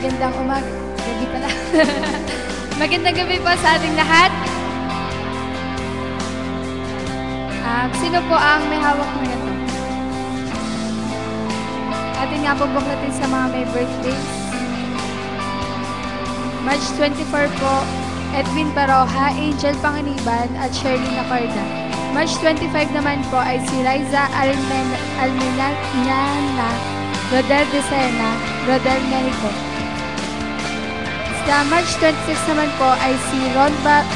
Magandang gabi pala. Magandang gabi po sa ating lahat. Sino po ang may hawak na ito? Atin nga po buklatin sa mga may birthdays. March 24 po, Edwin Baroja, Angel Panganiban, at Shirley Nacorda. March 25 naman po ay si Liza Almenana, Rodel De Sena, Rodel Mexico. Sa March 26 naman po ay si Ron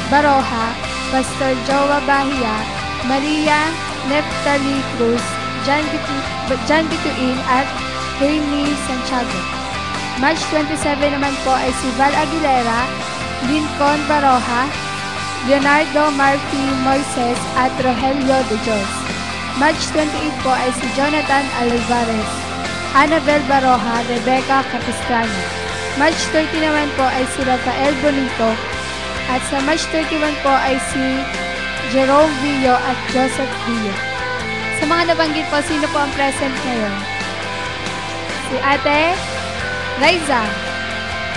Baroja, Pastor Joa Bahia, Maria Neftali Cruz, John Bituin, at Amy Santiago. March 27 naman po ay si Val Aguilera, Lincoln Baroja, Leonardo Marfi Moises, at Rogelio de Dios. March 28 po ay si Jonathan Alvarez, Annabel Baroja, Rebecca Capistrano. March 30 naman po ay si Rafael Bonito, at sa March 31 po ay si Jerome Villo at Joseph Villo. Sa mga nabanggit po, sino po ang present ngayon? Si Ate Liza.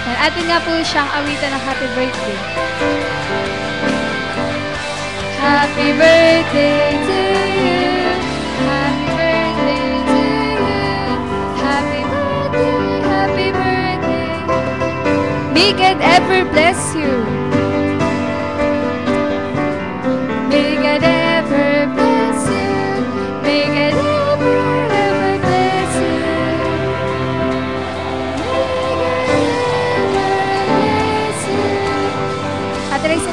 At atin nga po siyang awitan ng happy birthday. Happy birthday to you. Happy birthday to you. Happy birthday, happy birthday. May God ever bless you. May God ever bless you. May God ever bless you. Ate Liza.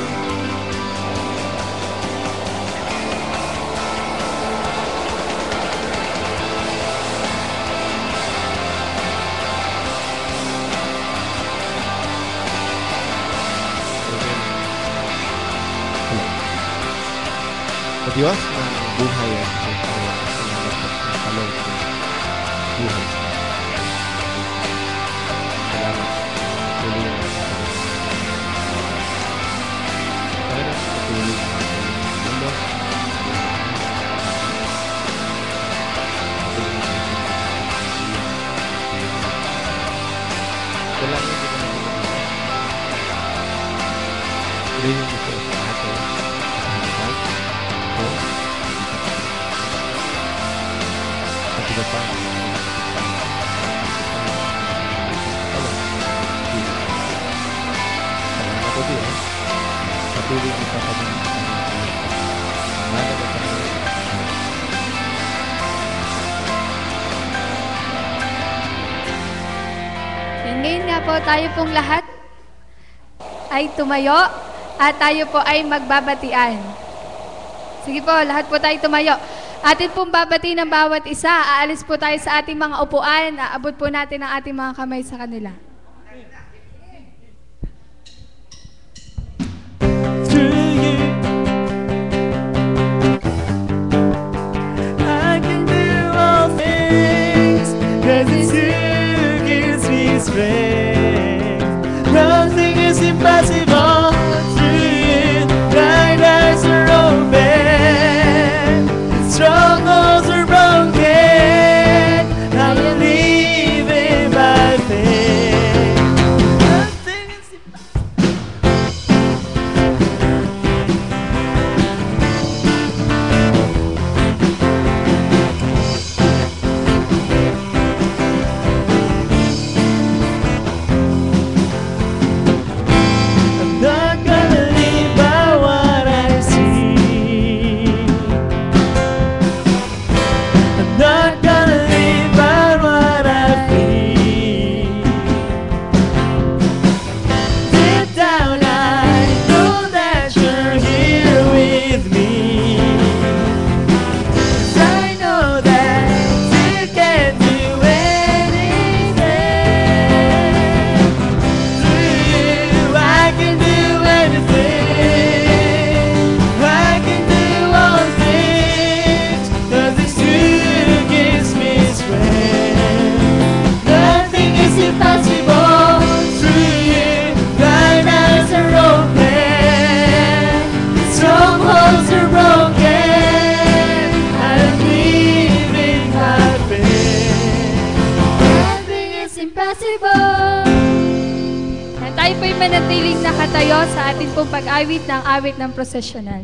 Sa Diyos ng buhay at sa salamat at kalong sa buhay. Salamat sa tuloy na sa Panginoon sa tuloy na sa mundo. Dalangin ko na mga tuloy na sa atin. Depan salamat po din patuloy kita kami Ngayon nga po tayo pong lahat ay tumayo at tayo po ay magbabatian. Sige po, lahat po tayo tumayo. Atin pong babati ng bawat isa. Aalis po tayo sa ating mga upuan. Aabot po natin ang ating mga kamay sa kanila. Through you, I can do all things, 'cause it's you who gives me strength. Nothing is impossible through you. Thine eyes are open. Strongholds are broken. I believe in my faith. manatiling nakatayo sa ating pong pag-awit ng awit ng prosesyonal.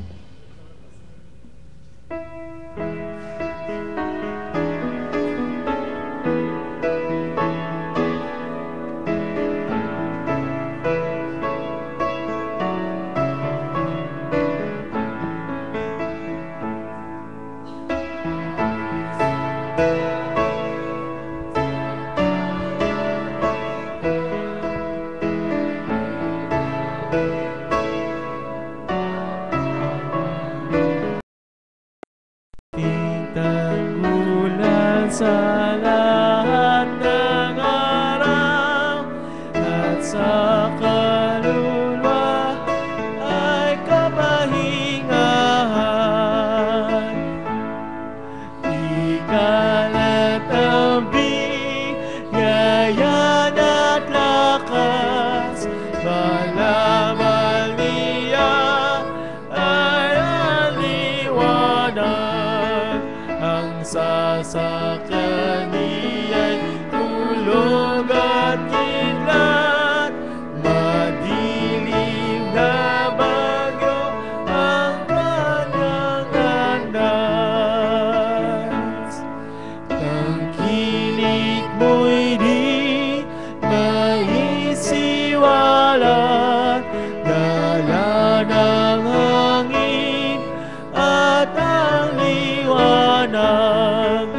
Tanggulan sa lahat ng araw at sa kaluluwa ay kapahingahan. Ikalat ang bigayan at lakas, malaman niya ay aliwanag. Ang sasakyan niya'y tulog at kidlat, madilim na bagyo ang kanyang landas. Tangkilik mo'y di maisiwalat, dala ng hangin at ang liwanag,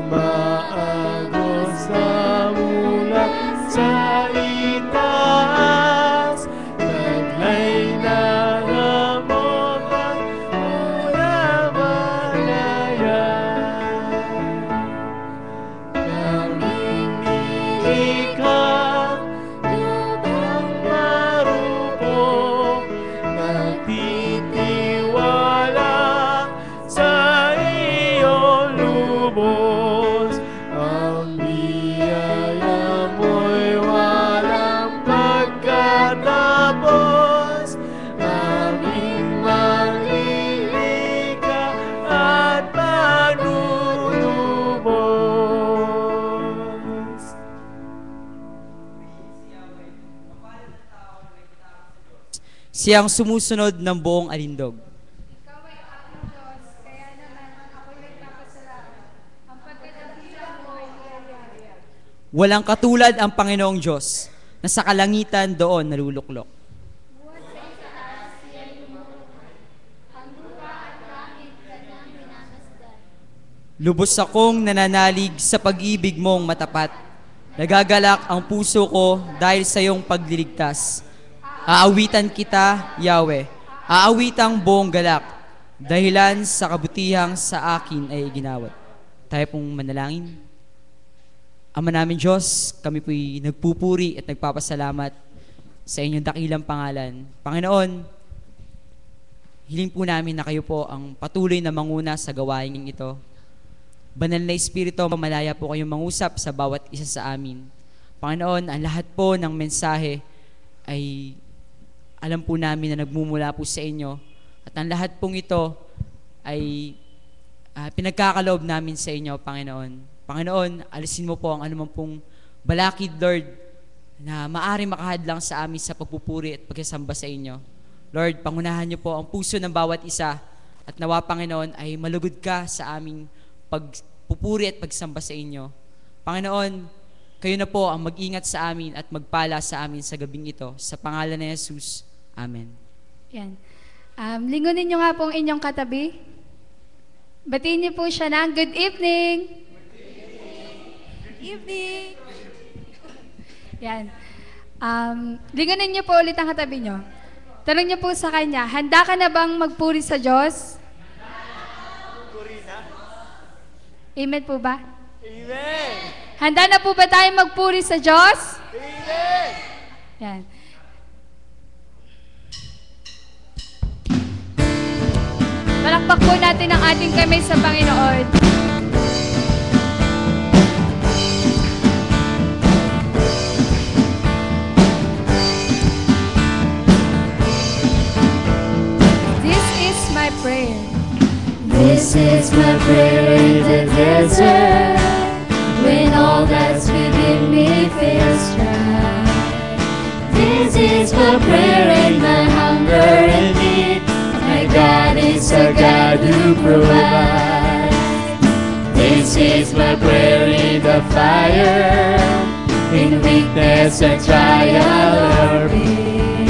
umaagos na mula sa itaas, taglay na hamog ang ulamalayan. Kaming nilikha, lubang marupok, nagtitiwala sa iyong lubos. Ang biyaya mo'y walang pagkatapos, aming manglilika at manunubos. Siyang sumusunod ng buong alindog. Ikaw ay aking Diyos, kaya naman ako'y nagpapasalamat. Ang pagkadakilang mo ay iyayari. Walang katulad ang Panginoong Diyos na sa kalangitan doon naluluklok. Buwan sa itaas, siya'y lumulukan. Ang lupa at langit kanyang minamasdan. Lubos akong nananalig sa pag-ibig mong matapat. Nagagalak ang puso ko dahil sa iyong pagliligtas. Aawitan kita, Yahweh. Aawitang buong galak. Dahilan sa kabutihang sa akin ay ginawat. Tayo pong manalangin. Ama namin Diyos, kami po'y nagpupuri at nagpapasalamat sa inyong dakilang pangalan. Panginoon, hiling po namin na kayo po ang patuloy na manguna sa gawain ito. Banal na Espiritu, malaya po kayong mangusap sa bawat isa sa amin. Panginoon, ang lahat po ng mensahe ay alam po namin na nagmumula po sa inyo. At ang lahat pong ito ay pinagkakaloob namin sa inyo, Panginoon. Panginoon, alisin mo po ang anumang pong balakid, Lord, na maaaring makahadlang sa amin sa pagpupuri at pagkasamba sa inyo. Lord, pangunahan niyo po ang puso ng bawat isa at nawa, Panginoon, ay malugod ka sa aming pagpupuri at pagsamba sa inyo. Panginoon, kayo na po ang mag-ingat sa amin at magpala sa amin sa gabing ito. Sa pangalan ni Jesus. Amen. Yan. Lingunin niyo nga po ang inyong katabi. Batiin niyo po siya ng good evening. Good evening. Yan. Lingunin niyo po ulit ang katabi niyo. Tanong niyo po sa kanya, handa ka na bang magpuri sa Diyos? Amen po ba? Amen! Handa na po ba tayo magpuri sa Diyos? Amen! Yan. Palakpak po natin ang ating kamay sa Panginoon. This is my prayer. This is my prayer in the desert, when all that's within me feels dry. This is is my prayer and my hunger and need. My God is a God who provides. This is my prayer in the fire, in weakness and trial or pain.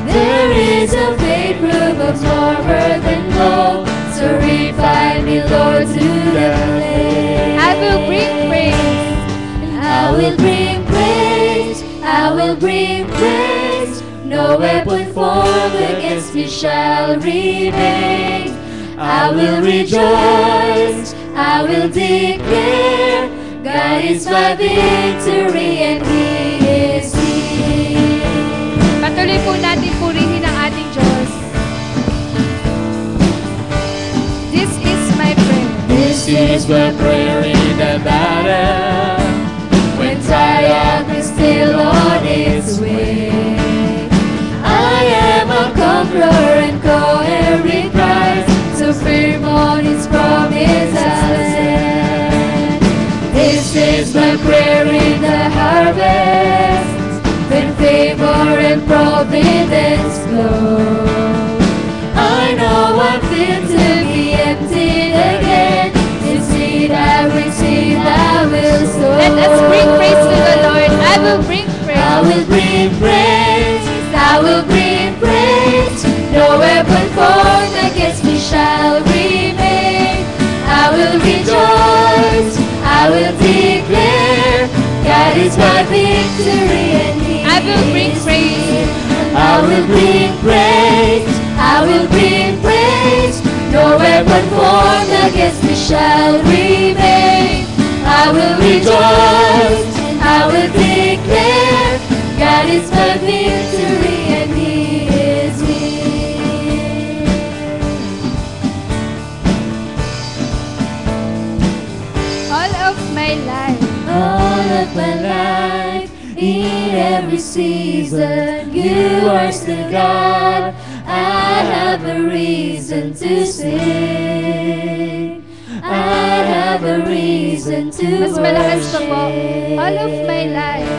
There is a faith proof of more than gold, so refine me, Lord, to the flame. I will bring praise. I will bring praise, I will bring praise. No weapon formed against me shall remain. I will rejoice, I will declare, God is my victory and He is He. Patuloy po natin purihin ang ating Diyos. This is my prayer. This is my prayer in the battle, when triumph is still on its way. I am a conqueror and co-heir in Christ, so firm on His promise I'll stand. This is my prayer in the harvest, when favor and providence flow. I know I'm fit to be emptied again. This seed I receive, I will sow. Let us bring praise to the Lord. I will bring praise. I will bring praise, I will bring praise. No weapon formed against me shall remain. I will rejoice, I will declare, God is my victory and He I will bring praise. I will bring praise, I will bring praise. No weapon formed against me shall remain. I will rejoice, I will declare, God is my victory and He is He. All of my life, All of my life, in every season, You are still God. I have a reason to sing. I have a reason to mas malakas pa po. worship. All of my life,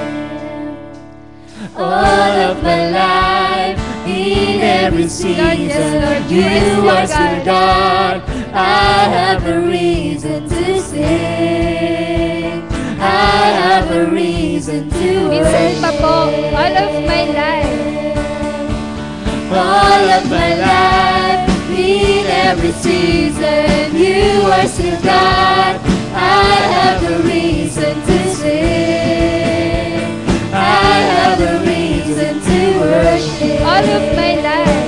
All of my life, in every season, yes, Lord, You are still God. God. I have a reason to sing. I have a reason to minsan pa po. worship. All of my life, All of my life, in every season, You are still God. I have a reason to sing. I have a reason to worship. all of my life,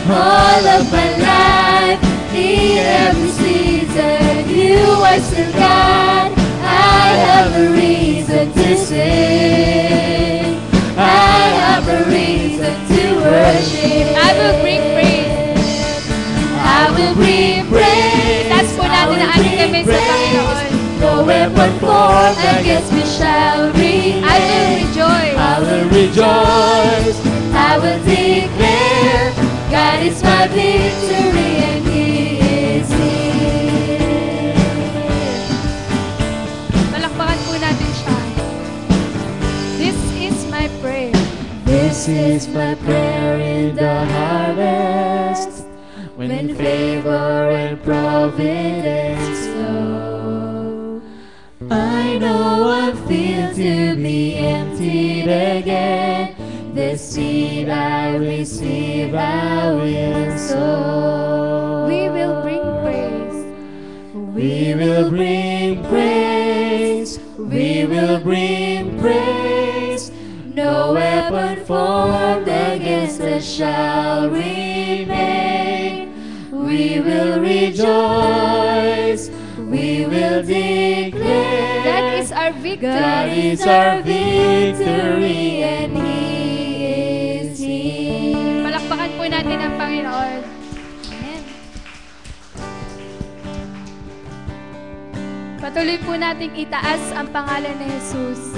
All of my life, in every season, You are still God. I have a reason to sing. I have a reason to worship. I will bring praise. I will bring praise. Itaas po natin ang ating kamay sa Panginoon. No weapon formed against me shall reach. I will rejoice. I will rejoice. I will declare, God is my victory and He is He. Palakpakan po natin siya. This is my prayer. This is my prayer in the harvest, when favor and providence flow. I know I'm filled to be emptied again. The seed I receive, I will sow. We will bring praise. We will bring praise. We will bring praise. No weapon formed against us shall remain. We will rejoice. We will declare. That is our victory. God is our victory and He is He. Palakpakan po natin ang Panginoon. Amen. Patuloy po nating itaas ang pangalan ni Jesus.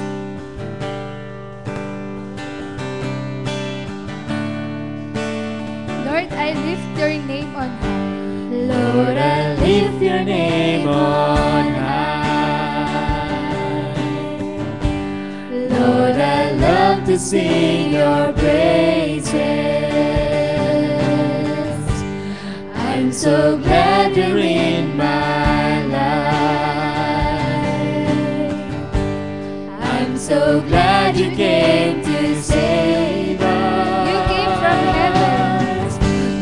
Lord, I lift your name on high. Lord, I lift your name on high. Lord, I love to sing your praises. I'm so glad you're in my life. I'm so glad you came to save us. You came from heaven.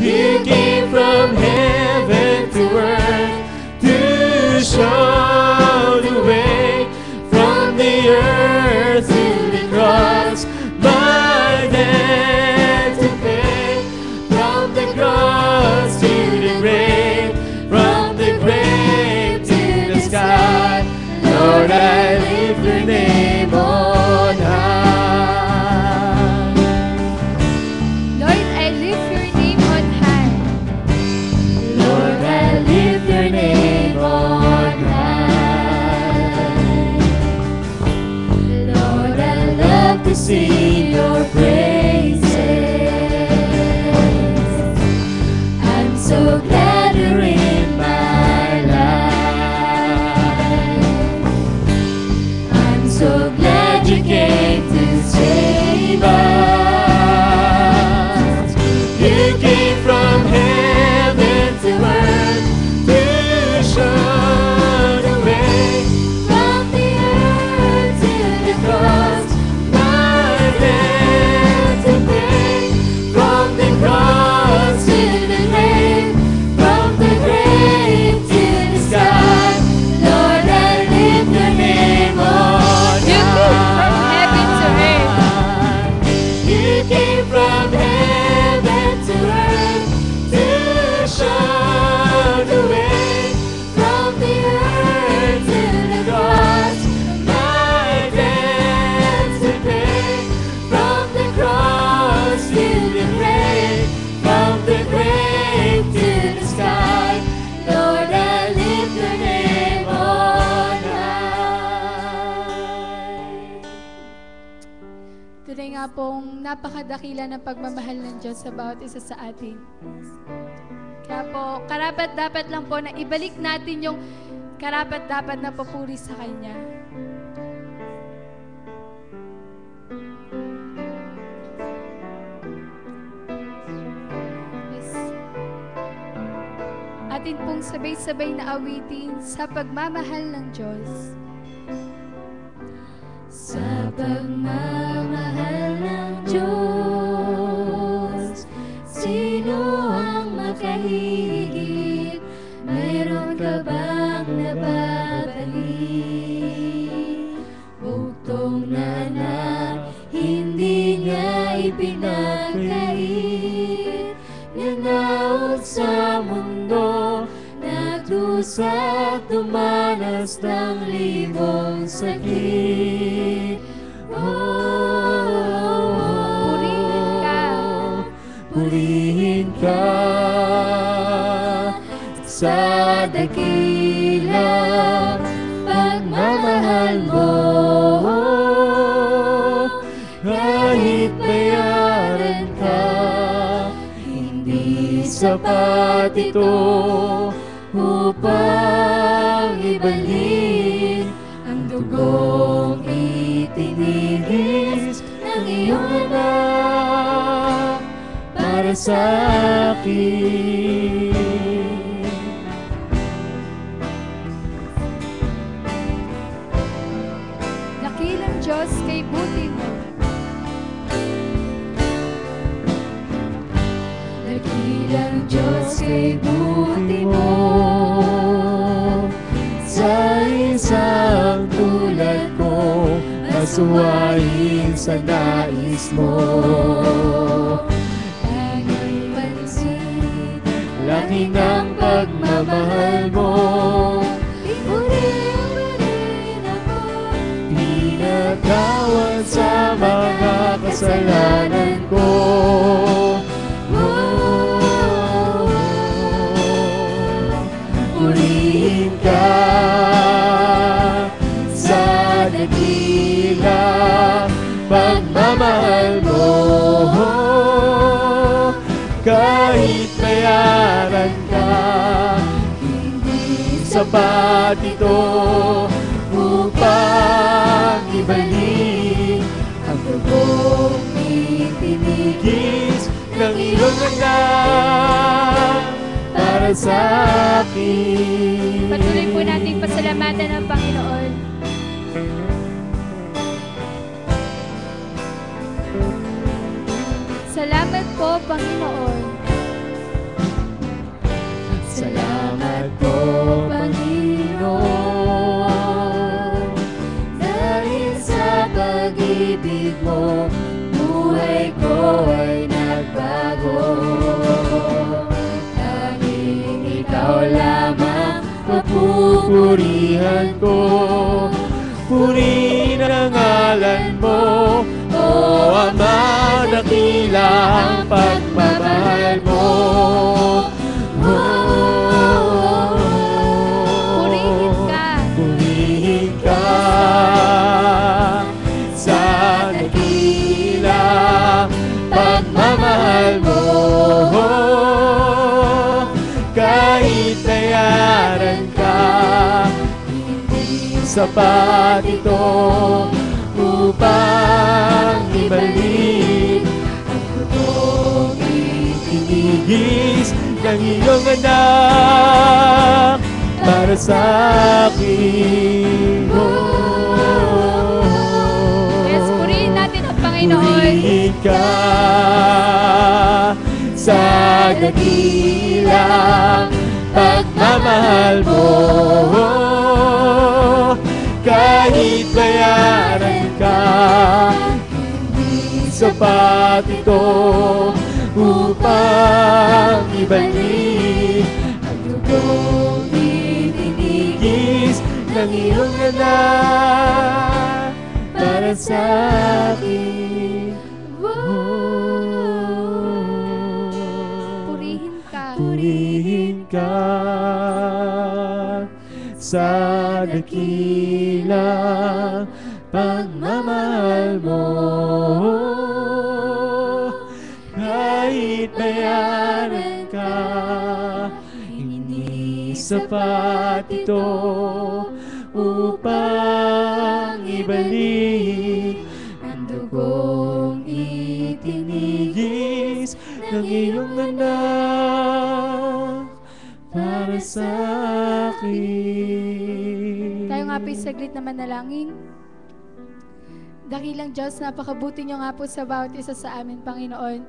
You came from heaven to earth to show the way from the earth to the cross. My debt to pay, from the cross to the grave, from the grave to the sky. Lord, I lift your name on high. Lord, I lift your name on high. Lord, I lift your name on high. Lord, I love to sing your praises. I'm so glad you're in my life. I'm so glad you came to save us. You came from heaven to earth to show the way from the earth to the cross. My debt to pay, from the cross to the grave, from the grave to the sky. Lord, I lift your name on You came from heaven to earth. high. You came from heaven to earth to show the way from the earth to the cross. My debt to pay, from the cross to the grave, from the grave to the sky. Lord, I lift your name on high. Tunay nga pong napakadakila ng pagmamahal ng Diyos sa bawat isa sa atin. Kaya po, karapat-dapat lang po na ibalik natin yung karapat-dapat na papuri sa Kanya. Yes. Atin pong sabay-sabay na awitin sa pagmamahal ng Diyos. Sa pagmamahal ng Diyos, sino ang makahigit? Mayroon ka bang nababalik? Bugtong na anak, hindi niya ipinagkait. Nanaot sa mundo, nagdusa, tumanas ng libong sakit. Purihin ka. Purihin ka sa dakilang pagmamahal mo. Kahit bayaran ka, hindi sapat ito upang ibalik ang dugong itinigis ng iyong anak para sa akin. Dakilang Diyos kay buti mo. Dakilang Diyos kay buti mo, sa isang tulad ko, masuwain sa nais mo. Tanging pansin, laki ng pagmamahal mo. Purihin mo rin ako, pinatawad sa mga kasalanan ko. Purihin ka sa dakilang pagmamahal mo. Kahit bayaran ka, hindi sapat ito upang ibalik ang dugo para sa akin. Patuloy po nating pasalamatan ang Panginoon. Salamat po, Panginoon. Salamat po, Panginoon, dahil sa pag-ibig mo, buhay ko ay nagbago. Tanging ikaw lamang papupurihan ko, purihin ang ngalan mo, O Ama, dakila ang pagmamahal mo. Purihin ka. Purihin ka sa dakila pagmamahal mo. Kahit bayaran ka, hindi sapat ito upang ibalik ang totoong itinigis ng iyong anak para sa akin. Yes, purihin natin ang Panginoon. Purihin ka sa dakilang pagmamahal mo. Kahit bayaran ka, hindi sapat ito upang ibalik ang dugong itinigis ng iyong anak para sa akin. Purihin ka. Purihin ka sa dakilang pagmamahal mo. Kahit bayaran ka, hindi sapat ito upang ibalik ang dugong itinigis ng iyong anak para sa akin. Tayo nga po saglit na manalangin. Dakilang Diyos, napakabuti niyo nga po sa bawat isa sa amin, Panginoon.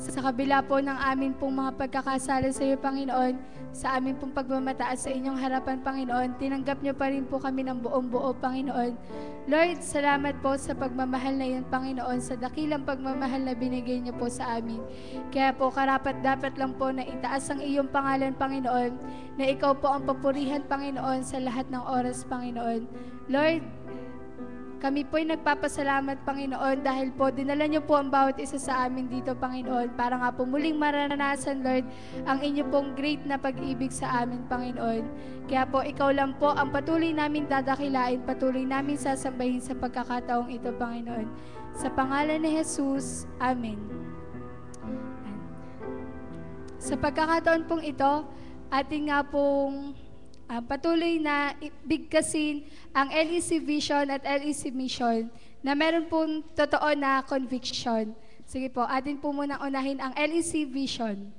Sa kabila po ng amin pong mga pagkakasala sa iyo, Panginoon, sa amin pong pagmamataas sa inyong harapan, Panginoon, tinanggap niyo pa rin po kami ng buong buo, Panginoon. Lord, salamat po sa pagmamahal na iyon, Panginoon, sa dakilang pagmamahal na binigay niyo po sa amin. Kaya po, karapat dapat lang po na itaas ang iyong pangalan, Panginoon, na ikaw po ang papurihan, Panginoon, sa lahat ng oras, Panginoon. Lord, kami po'y nagpapasalamat, Panginoon, dahil po dinala niyo po ang bawat isa sa amin dito, Panginoon, para nga po muling maranasan, Lord, ang inyo pong great na pag-ibig sa amin, Panginoon. Kaya po, ikaw lang po ang patuloy namin dadakilain, patuloy namin sasambahin sa pagkakataong ito, Panginoon. Sa pangalan ni Jesus, Amen. Sa pagkakataon pong ito, ating nga pong patuloy na bigkasin ang LEC Vision at LEC Mission na meron pong totoo na conviction. Sige po, atin po munang unahin ang LEC Vision.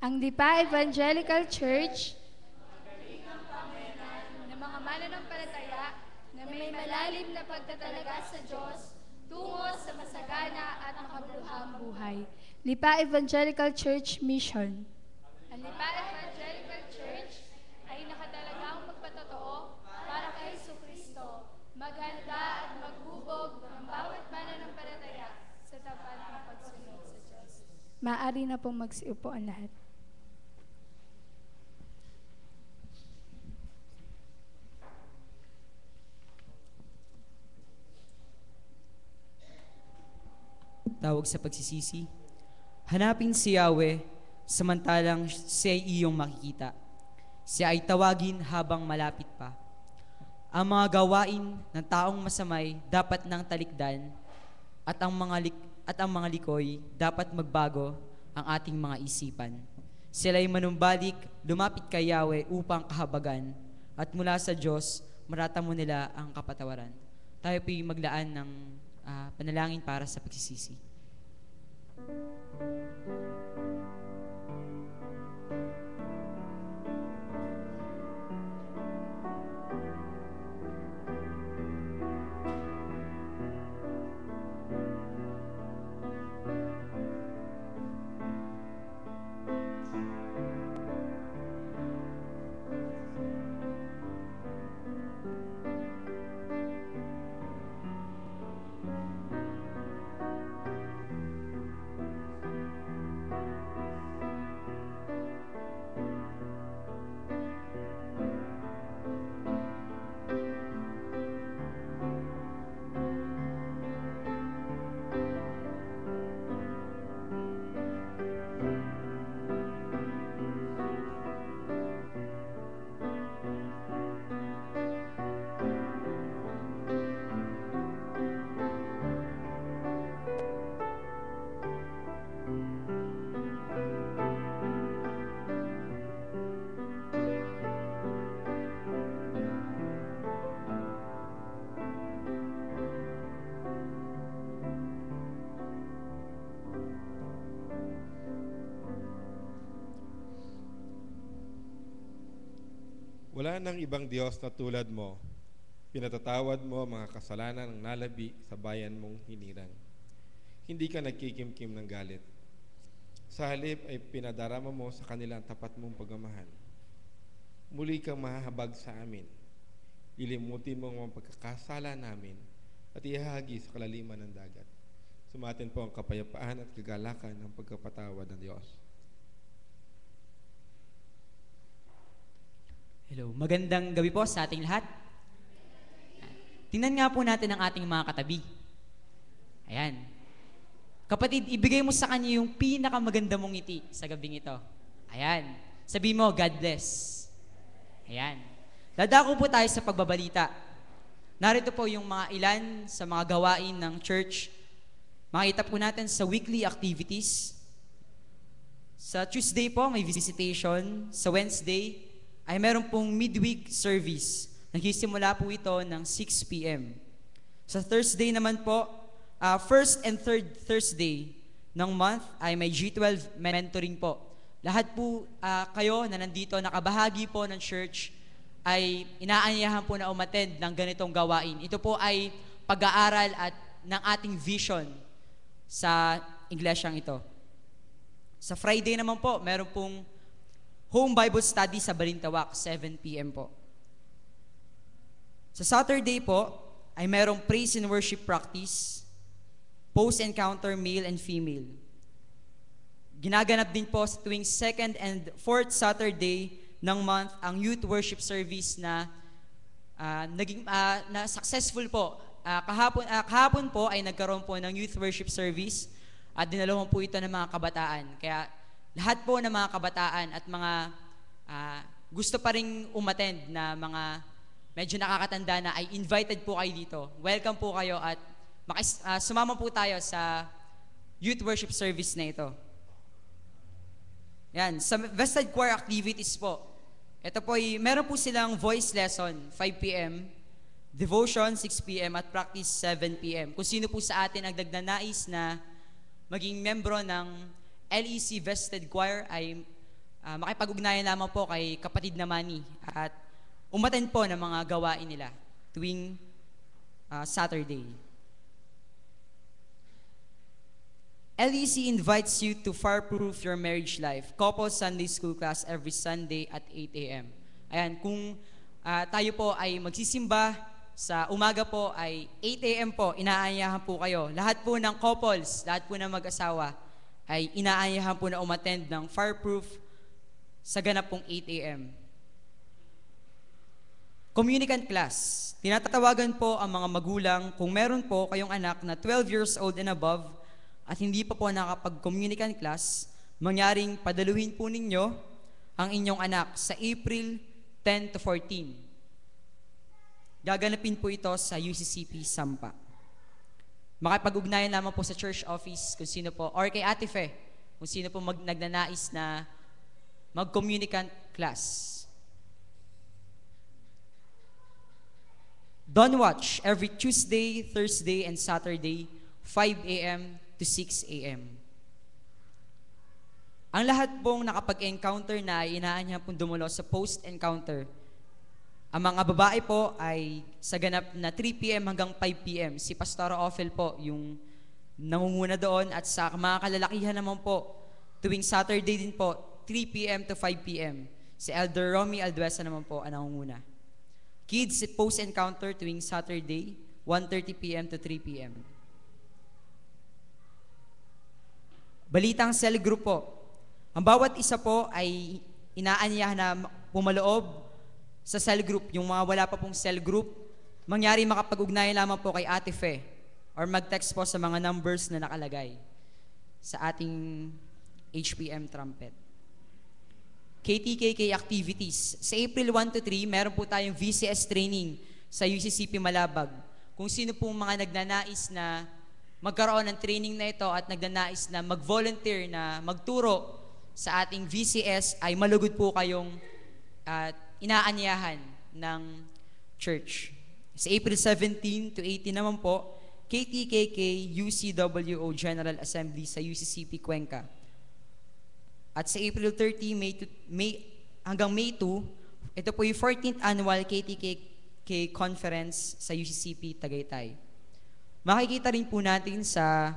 Ang Lipa Evangelical Church ng mga mananampalataya na may malalim na pagtatalaga sa Diyos tungo sa masagana at makabuluhang buhay. Lipa Evangelical Church Mission. Ang Lipa Evangelical Church ay nakatalagang magpatotoo para kay Jesucristo, maghanda at maghubog ng bawat mananampalataya sa tapat na pagsunod sa Diyos. Maaari na pong magsiupo ang lahat. Tawag sa pagsisisi. Hanapin si Yahweh samantalang siya ay iyong makikita. Siya ay tawagin habang malapit pa. Ang mga gawain ng taong masamay dapat nang talikdan at ang mga likoy dapat magbago ang ating mga isipan. Sila ay manumbalik, lumapit kay Yahweh upang kahabagan at mula sa Diyos marata mo nila ang kapatawaran. Tayo po'y maglaan ng panalangin para sa pagsisisi. Wala nang ibang Diyos na tulad mo. Pinatatawad mo ang mga kasalanan ng nalabi sa bayan mong hinirang. Hindi ka nagkikimkim ng galit. Sa halip ay pinadarama mo sa kanila ang tapat mong pagmamahal. Muli kang mahahabag sa amin. Ilimutin mo ang pagkakasala namin at ihahagi sa kalaliman ng dagat. Sumatin po ang kapayapaan at kagalakan ng pagkapatawad ng Diyos. Hello, magandang gabi po sa ating lahat. Tingnan nga po natin ang ating mga katabi. Ayan. Kapatid, ibigay mo sa kanya yung pinakamaganda mong ngiti sa gabing ito. Ayan. Sabi mo, God bless. Ayan. Dadako po tayo sa pagbabalita. Narito po yung mga ilan sa mga gawain ng church. Makita po natin sa weekly activities. Sa Tuesday po, may visitation. Sa Wednesday, ay meron pong midweek service. Nagsisimula po ito ng 6 p.m. Sa Thursday naman po, first and third Thursday ng month ay may G12 mentoring po. Lahat po kayo na nandito, nakabahagi po ng church, ay inaanyahan po na umattend ng ganitong gawain. Ito po ay pag-aaral at ng ating vision sa iglesyang ito. Sa Friday naman po, meron pong home Bible study sa Balintawak, 7 p.m. po. Sa Saturday po, ay merong praise and worship practice, post-encounter male and female. Ginaganak din po sa tuwing 2nd and 4th Saturday ng month ang youth worship service na na successful po. Kahapon po ay nagkaroon po ng youth worship service at dinalawan po ito ng mga kabataan. Kaya lahat po ng mga kabataan at mga gusto pa ring umattend na mga medyo nakakatanda na ay invited po kayo dito. Welcome po kayo at sumama po tayo sa youth worship service na ito. Yan, sa vested choir activities po. Ito po ay, meron po silang voice lesson, 5 p.m., devotion, 6 p.m., at practice, 7 p.m. Kung sino po sa atin ang nagnanais na maging membro ng LEC Vested Choir ay makipag-ugnayan lamang po kay kapatid na Manny at umattend po ng mga gawain nila tuwing Saturday. LEC invites you to fireproof your marriage life. Couple Sunday School class every Sunday at 8 a.m. Ayan, kung tayo po ay magsisimba sa umaga po ay 8 a.m. po, inaanyahan po kayo. Lahat po ng couples, lahat po ng mag-asawa ay inaanyahan po na umattend ng fireproof sa ganap pong 8 a.m. Communicant class. Tinatawagan po ang mga magulang kung meron po kayong anak na 12 years old and above at hindi pa po nakapag-communicant class, mangyaring padaluhin po ninyo ang inyong anak sa April 10 to 14. Gaganapin po ito sa UCCP Sampa. Makipag-ugnayan lamang po sa church office kung sino po, or kay Ate Fe, kung sino po nagnanais na mag-communicant class. Dawn Watch every Tuesday, Thursday, and Saturday, 5 a.m. to 6 a.m. Ang lahat pong nakapag-encounter na inaanyahan pong dumulo sa post-encounter. Ang mga babae po ay sa ganap na 3 p.m. hanggang 5 p.m. Si Pastora Ophel po yung nangunguna doon at sa mga kalalakihan naman po tuwing Saturday din po 3 p.m. to 5 p.m. Si Elder Romy Alduesa naman po ang nangunguna. Kids post-encounter tuwing Saturday 1:30 p.m. to 3 p.m. Balitang cell group po. Ang bawat isa po ay inaanyahan na pumaloob sa cell group. Yung mga wala pa pong cell group, mangyari makapag-ugnayan lamang po kay Ate Fe or mag-text po sa mga numbers na nakalagay sa ating HPM trumpet. KTKK activities. Sa April 1 to 3, meron po tayong VCS training sa UCCP Malabag. Kung sino pong mga nagnanais na magkaroon ng training na ito at nagnanais na mag-volunteer na magturo sa ating VCS ay malugod po kayong inaanyahan ng church. Sa April 17 to 18 naman po, KTKK UCWO General Assembly sa UCCP Cuenca. At sa April 30 hanggang May 2, Ito po yung 14th Annual KTK Conference sa UCCP Tagaytay. Makikita rin po natin sa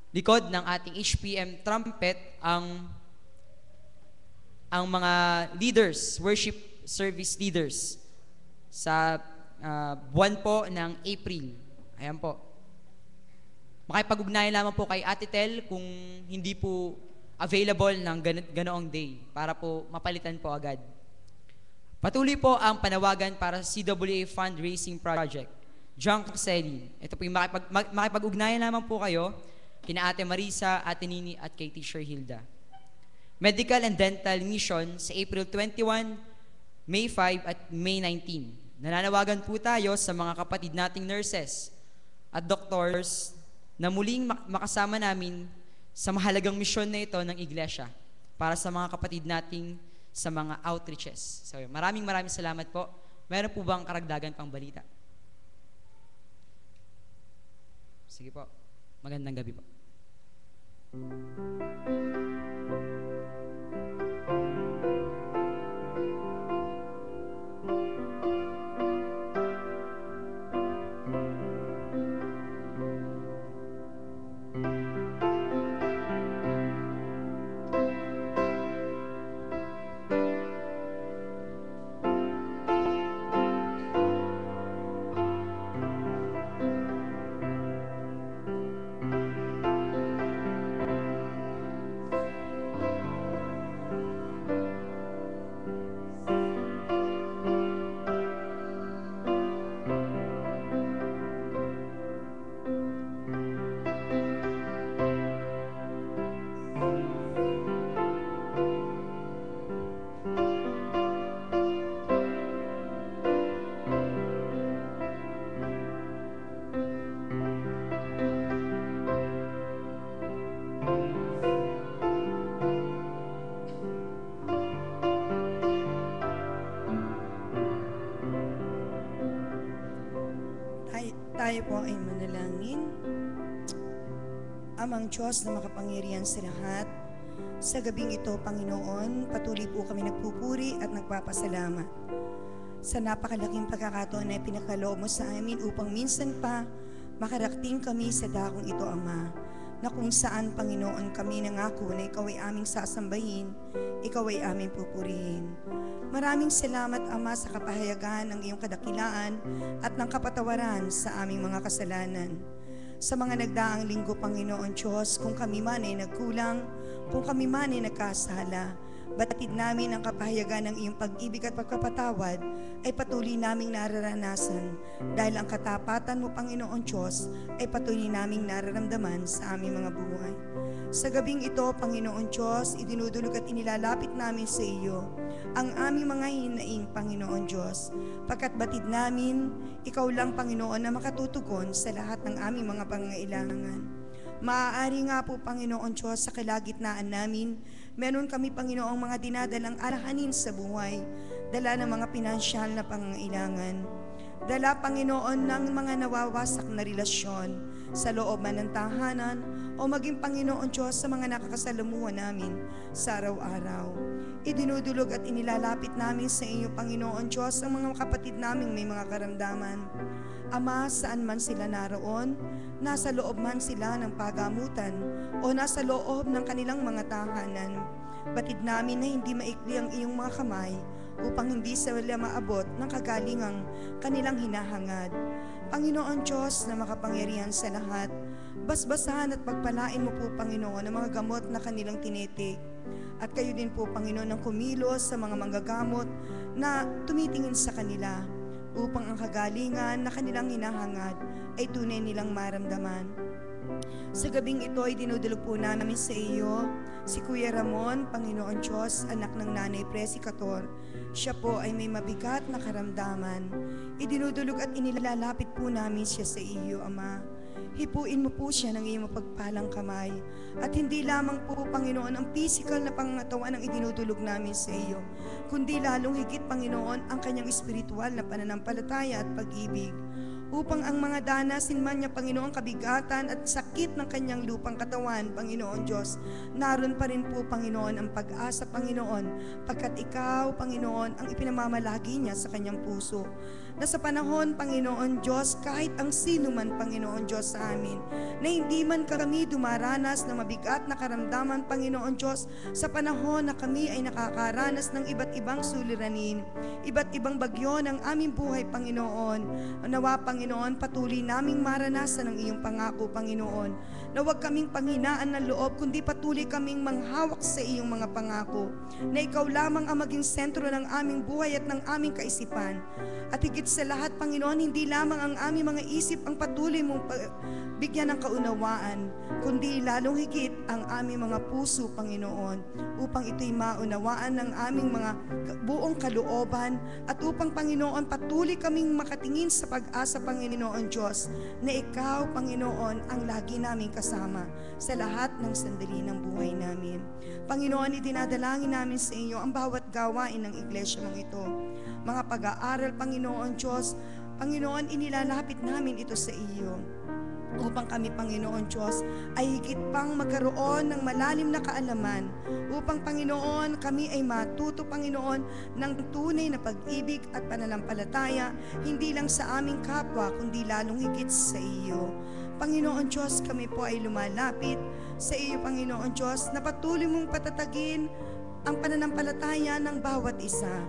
likod ng ating HPM trumpet ang mga leaders, worship service leaders sa buwan po ng April. Ayan po. Makipag-ugnayan lamang po kay Ate Tel kung hindi po available ng ganoong day para po mapalitan po agad. Patuloy po ang panawagan para sa CWA Fundraising Project. John Caselli. Ito po yung makipag-ugnayan lamang po kayo kina Ate Marisa, Ate Nini at kay Teacher Hilda. Medical and Dental Mission sa April 21, May 5 at May 19. Nananawagan po tayo sa mga kapatid nating nurses at doctors na muling makasama namin sa mahalagang misyon na ito ng Iglesia para sa mga kapatid nating sa mga outreaches. So, maraming salamat po. Meron po bang karagdagan pang balita? Sige po. Magandang gabi po. Tayo po ay manalangin. Amang Diyos na makapangyarihan sa lahat, sa gabing ito, Panginoon, patuloy po kami nagpupuri at nagpapasalamat sa napakalaking pagkakataon na pinakaloob mo sa amin upang minsan pa makarating kami sa dakong ito, Ama, na kung saan, Panginoon, kami nangako na Ikaw ay aming sasambahin, Ikaw ay aming pupurihin. Maraming salamat, Ama, sa kapahayagan ng iyong kadakilaan at ng kapatawaran sa aming mga kasalanan. Sa mga nagdaang linggo, Panginoon Diyos, kung kami man ay nagkulang, kung kami man ay nagkasala, batid namin ang kapahayagan ng iyong pag-ibig at pagkapatawad ay patuloy naming nararanasan dahil ang katapatan mo, Panginoon Diyos, ay patuloy naming nararamdaman sa aming mga buhay. Sa gabing ito, Panginoon Diyos, idinudulog at inilalapit namin sa iyo ang aming mga hinaing, Panginoon Diyos, pagkat batid namin, Ikaw lang, Panginoon, na makatutugon sa lahat ng aming mga pangangailangan. Maaari nga po, Panginoon Diyos, sa kalagitnaan namin, meron kami, Panginoong, mga dinadalang arahanin sa buhay, dala ng mga pinansyal na pangangailangan. Dala, Panginoon, ng mga nawawasak na relasyon sa loob man ng tahanan o maging, Panginoon Diyos, sa mga nakakasalamuhan namin sa araw-araw. Idinudulog at inilalapit namin sa iyo, Panginoon Diyos, ang mga kapatid naming may mga karamdaman. Ama, saan man sila naroon, nasa loob man sila ng pagamutan o nasa loob ng kanilang mga tahanan, batid namin na hindi maikli ang iyong mga kamay upang hindi sila maabot ng kagalingang kanilang hinahangad. Panginoon Diyos na makapangyarihan sa lahat, basbasahan at pagpalain mo po, Panginoon, ang mga gamot na kanilang tinitik. At kayo din po, Panginoon, ang kumilos sa mga manggagamot na tumitingin sa kanila upang ang kagalingan na kanilang hinahangad ay tunay nilang maramdaman. Sa gabing ito ay dinudulog po namin sa iyo si Kuya Ramon, Panginoon Diyos, anak ng Nanay Presicator. Siya po ay may mabigat na karamdaman. Idinudulog at inilalapit po namin siya sa iyo, Ama. Hipuin mo po siya ng iyong mapagpalang kamay. At hindi lamang po, Panginoon, ang physical na pangatawan ang idinudulog namin sa iyo, kundi lalong higit, Panginoon, ang kanyang espiritual na pananampalataya at pag-ibig. upang ang mga danasin man niya, Panginoon, kabigatan at sakit ng kanyang lupang katawan, Panginoon Diyos, naroon pa rin po, Panginoon, ang pag-asa, Panginoon, pagkat Ikaw, Panginoon, ang ipinamamalagi niya sa kanyang puso. Na sa panahon, Panginoon Diyos, kahit ang sino man, Panginoon Diyos, sa amin, na hindi man kami dumaranas ng mabigat na karamdaman, Panginoon Diyos, sa panahon na kami ay nakakaranas ng iba't ibang suliranin, iba't ibang bagyo ng aming buhay, Panginoon. Nawa, Panginoon, patuloy naming maranasan ang iyong pangako, Panginoon, na huwag kaming panghinaan ng loob, kundi patuloy kaming manghawak sa iyong mga pangako, na Ikaw lamang ang maging sentro ng aming buhay at ng aming kaisipan. At higit sa lahat, Panginoon, hindi lamang ang aming mga isip ang patuloy mong bigyan ng kaunawaan, kundi lalong higit ang aming mga puso, Panginoon, upang ito'y maunawaan ng aming mga buong kalooban at upang, Panginoon, patuloy kaming makatingin sa pag-asa, Panginoon Diyos, na Ikaw, Panginoon, ang lagi naming kasama sa lahat ng sandali ng buhay namin. Panginoon, idinadalangin namin sa iyo ang bawat gawain ng iglesia mong ito. Mga pag-aaral, Panginoon Diyos, Panginoon, inilalapit namin ito sa iyo upang kami, Panginoon Diyos, ay higit pang magkaroon ng malalim na kaalaman upang, Panginoon, kami ay matuto, Panginoon, ng tunay na pag-ibig at pananampalataya, hindi lang sa aming kapwa, kundi lalong higit sa iyo. Panginoon Diyos, kami po ay lumalapit sa iyo, Panginoon Diyos, na patuloy mong patatagin ang pananampalataya ng bawat isa.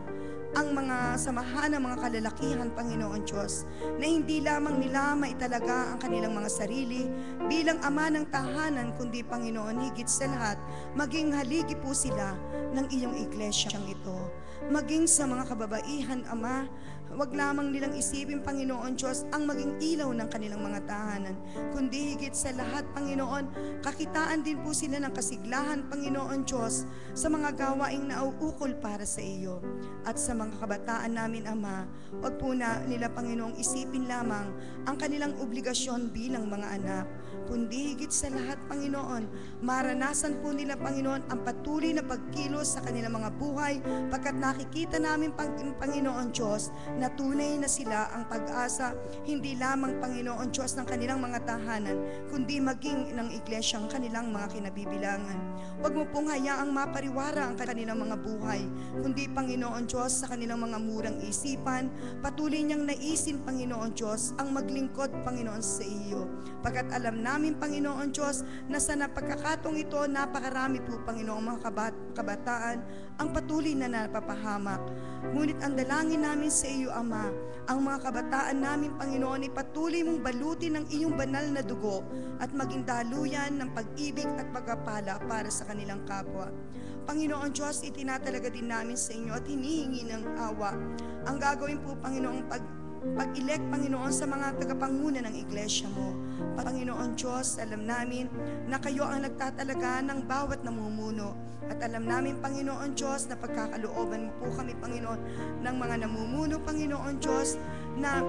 Ang mga samahan ng mga kalalakihan, Panginoon Diyos, na hindi lamang nila maitalaga ang kanilang mga sarili bilang ama ng tahanan, kundi, Panginoon, higit sa lahat, maging haligi po sila ng iyong iglesyang ito. Maging sa mga kababaihan, Ama, huwag lamang nilang isipin, Panginoon Diyos, ang maging ilaw ng kanilang mga tahanan, kundi higit sa lahat, Panginoon, kakitaan din po sila ng kasiglahan, Panginoon Diyos, sa mga gawaing nauukol para sa iyo. At sa mga kabataan namin, Ama, huwag po na nila, Panginoong, isipin lamang ang kanilang obligasyon bilang mga anak, kundi higit sa lahat, Panginoon, maranasan po nila, Panginoon, ang patuloy na pagkilos sa kanilang mga buhay, pagkat nakikita namin, Panginoon Diyos, na tunay na sila ang pag-asa, hindi lamang, Panginoon Diyos, ng kanilang mga tahanan, kundi maging ng iglesyang kanilang mga kinabibilangan. Huwag mo pong hayaang mapariwara ang kanilang mga buhay, kundi, Panginoon Diyos, sa kanilang mga murang isipan, patuloy niyang naisin, Panginoon Diyos, ang maglingkod, Panginoon, sa iyo. Pagkat alam namin, Panginoon Diyos, na sa napagkakatong ito, napakarami po, Panginoon, mga kabataan, ang patuloy na napapahamak. Ngunit ang dalangin namin sa iyo, Ama, ang mga kabataan namin, Panginoon, ay patuloy mong balutin ng iyong banal na dugo at maging daluyan ng pag-ibig at pagpapala para sa kanilang kapwa. Panginoon Diyos, itinatalaga din namin sa inyo at hinihingi ng awa ang gagawin po, Panginoong pag-elect, Panginoon, sa mga tagapanguna ng iglesia mo. Panginoon Diyos, alam namin na kayo ang nagtatalaga ng bawat namumuno. At alam namin, Panginoon Diyos, na pagkakalooban mo po kami, Panginoon, ng mga namumuno, Panginoon Diyos, na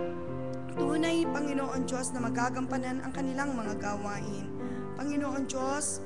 tunay, Panginoon Diyos, na magagampanan ang kanilang mga gawain. Panginoon Diyos,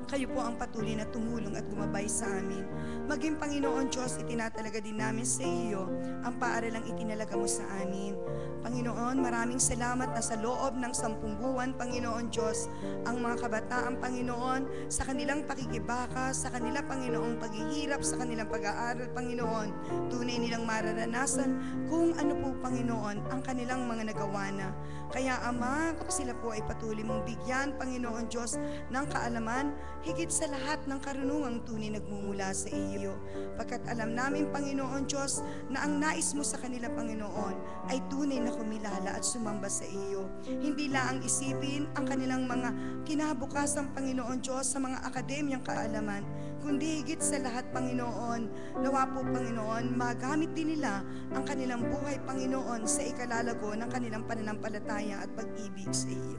kayo po ang patuloy na tumulong at gumabay sa amin. Maging, Panginoon Diyos, itinatalaga din namin sa iyo ang paaralang itinalaga mo sa amin. Panginoon, maraming salamat na sa loob ng 10 buwan, Panginoon Diyos, ang mga kabataan, Panginoon, sa kanilang pakikibaka, sa kanila, Panginoong paghihirap, sa kanilang pag-aaral, Panginoon, tunay nilang mararanasan kung ano po, Panginoon, ang kanilang mga nagawa na. Kaya, Ama, sila po ay patuloy mong bigyan, Panginoon Diyos, ng kaalaman, higit sa lahat ng karunungang tunay nagmumula sa iyo. Pagkat alam namin, Panginoon Diyos, na ang nais mo sa kanila, Panginoon, ay tunay na kumilala at sumamba sa iyo. Hindi lang isipin ang kanilang mga kinabukasan, Panginoon Diyos, sa mga akademyang kaalaman, kundi higit sa lahat, Panginoon, nawa po, Panginoon, magamit din nila ang kanilang buhay, Panginoon, sa ikalalago ng kanilang pananampalataya at pag-ibig sa iyo.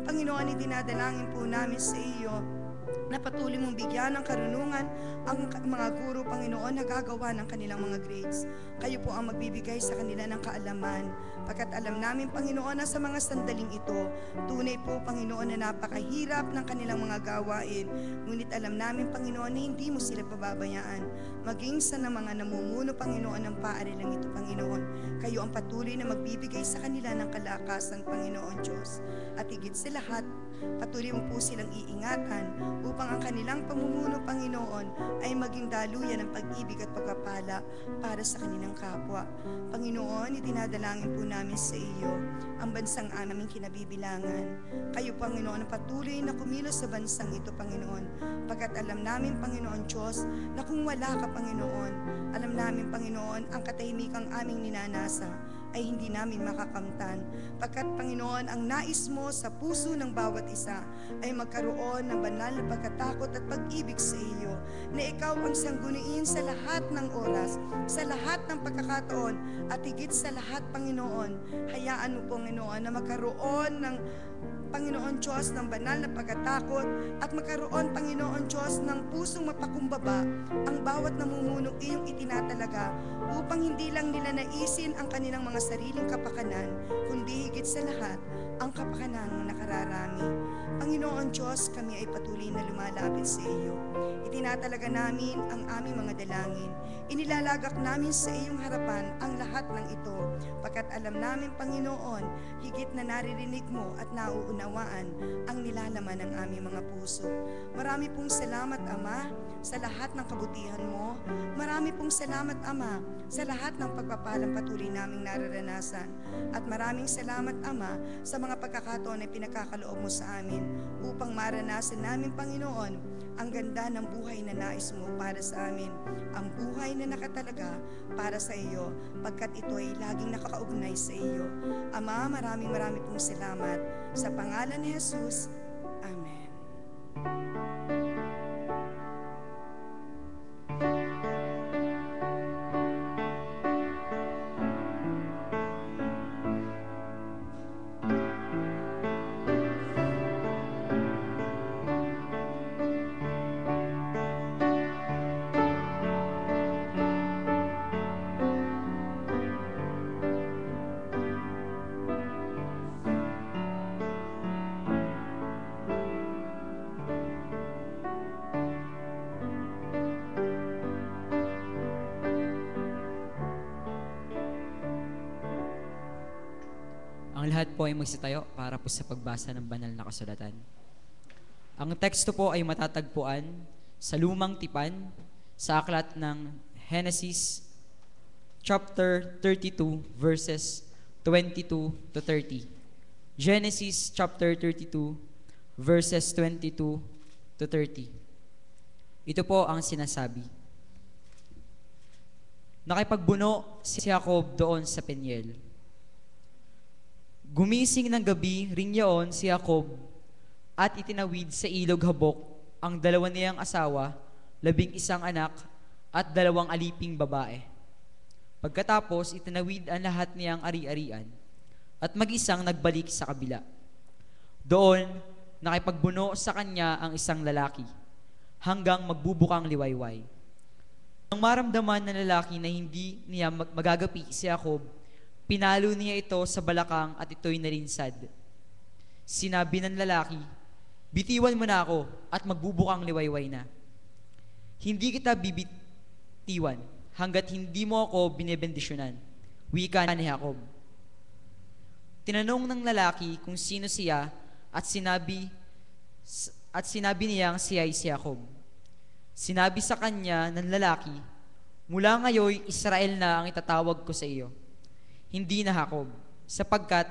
Panginoon, idinadalangin po namin sa iyo na patuloy mong bigyan ng karunungan ang mga guro, Panginoon, na gagawa ng kanilang mga grades. Kayo po ang magbibigay sa kanila ng kaalaman, pagkat alam namin, Panginoon, na sa mga sandaling ito, tunay po, Panginoon, na napakahirap ng kanilang mga gawain. Ngunit alam namin, Panginoon, na hindi mo sila pababayaan. Maging sa mga namumuno, Panginoon, ng paaralang ito, Panginoon, kayo ang patuloy na magbibigay sa kanila ng kalakasan, Panginoon Diyos. At higit sa lahat, patuloy mo po silang iingatan upang ang kanilang pamumuno, Panginoon, ay maging daluyan ng pag-ibig at pagpapala para sa kanilang kapwa. Panginoon, itinadalangin po namin sa iyo ang bansang aming kinabibilangan. Kayo, Panginoon, ang patuloy na kumilos sa bansang ito, Panginoon, pagkat alam namin, Panginoon Diyos, na kung wala ka, Panginoon, alam namin, Panginoon, ang katahimikang aming ninanasa ay hindi namin makakamtan. Pagkat, Panginoon, ang nais mo sa puso ng bawat isa ay magkaroon ng banal na pagkatakot at pag-ibig sa iyo, na ikaw ang sangguniin sa lahat ng oras, sa lahat ng pagkakataon, at higit sa lahat, Panginoon, hayaan mo, Panginoon, na magkaroon ng Panginoon Diyos ng banal na pagkatakot at magkaroon, Panginoon Diyos, ng pusong mapakumbaba ang bawat namumuno iyong itinatalaga upang hindi lang nila naisin ang kanilang mga sariling kapakanan, kundi higit sa lahat ang kapakanan ng nakararami. Panginoon Diyos, kami ay patuloy na lumalapit sa iyo. Itinatalaga namin ang aming mga dalangin. Inilalagak namin sa iyong harapan ang lahat ng ito, pagkat alam namin, Panginoon, higit na naririnig mo at nauunawaan ang nilalaman ng aming mga puso. Marami pong salamat, Ama, sa lahat ng kabutihan mo. Marami pong salamat, Ama, sa lahat ng pagpapalang patuloy naming nararanasan. At maraming salamat, Ama, sa mga pagkakataon na pinagkakaloob mo sa amin upang maranasan namin, Panginoon, ang ganda ng buhay na nais mo para sa amin. Ang buhay na nakatalaga para sa iyo, pagkat ito ay laging nakakaugnay sa iyo. Ama, maraming pong salamat. Sa pangalan ni Jesus, Amen. Ang lahat po ay magsitayo para po sa pagbasa ng banal na kasulatan. Ang teksto po ay matatagpuan sa Lumang Tipan sa aklat ng Genesis chapter 32 verses 22 to 30. Genesis chapter 32 verses 22 to 30. Ito po ang sinasabi. Nakipagbuno si Jacob doon sa Peniel. Gumising ng gabi ring yaon si Jacob at itinawid sa ilog Habok ang dalawa niyang asawa, 11 anak at 2 aliping babae. Pagkatapos itinawid ang lahat niyang ari-arian at mag-isang nagbalik sa kabila. Doon nakipagbuno sa kanya ang isang lalaki hanggang magbubukang liwayway. Nang maramdaman ng lalaki na hindi niya magagapi si Jacob, pinalo niya ito sa balakang at ito'y nalinsad. Sinabi ng lalaki, "Bitiwan mo na ako at magbubukang liwayway na. Hindi kita bibitiwan hanggat hindi mo ako binebendisyonan." Wika ni Jacob. Tinanong ng lalaki kung sino siya at sinabi niyang siya ay si Jacob. Sinabi sa kanya ng lalaki, "Mula ngayon, Israel na ang itatawag ko sa iyo. Hindi na Jacob, sapagkat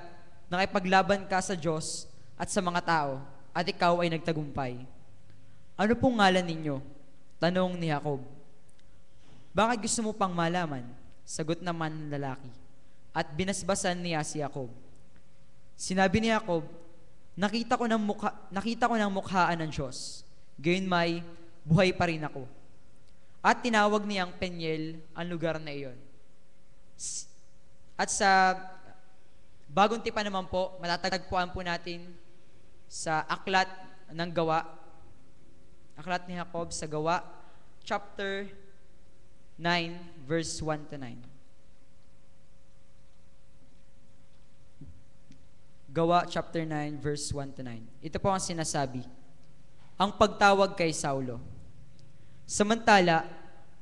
nakipaglaban ka sa Diyos at sa mga tao, at ikaw ay nagtagumpay." "Ano pong ngalan ninyo?" tanong ni Jacob. "Bakit gusto mo pang malaman?" sagot naman ng lalaki. At binasbasan niya si Jacob. Sinabi ni Jacob, nakita ko ng mukhaan ng Diyos, gayon may buhay pa rin ako." At tinawag niyang Peniel ang lugar na iyon. At sa Bagong Tipan naman po, matatagpuan po natin sa Aklat ng Gawa, Aklat ni Jacob sa Gawa, chapter 9, verse 1 to 9. Gawa, chapter 9, verse 1 to 9. Ito po ang sinasabi. Ang pagtawag kay Saulo. Samantala,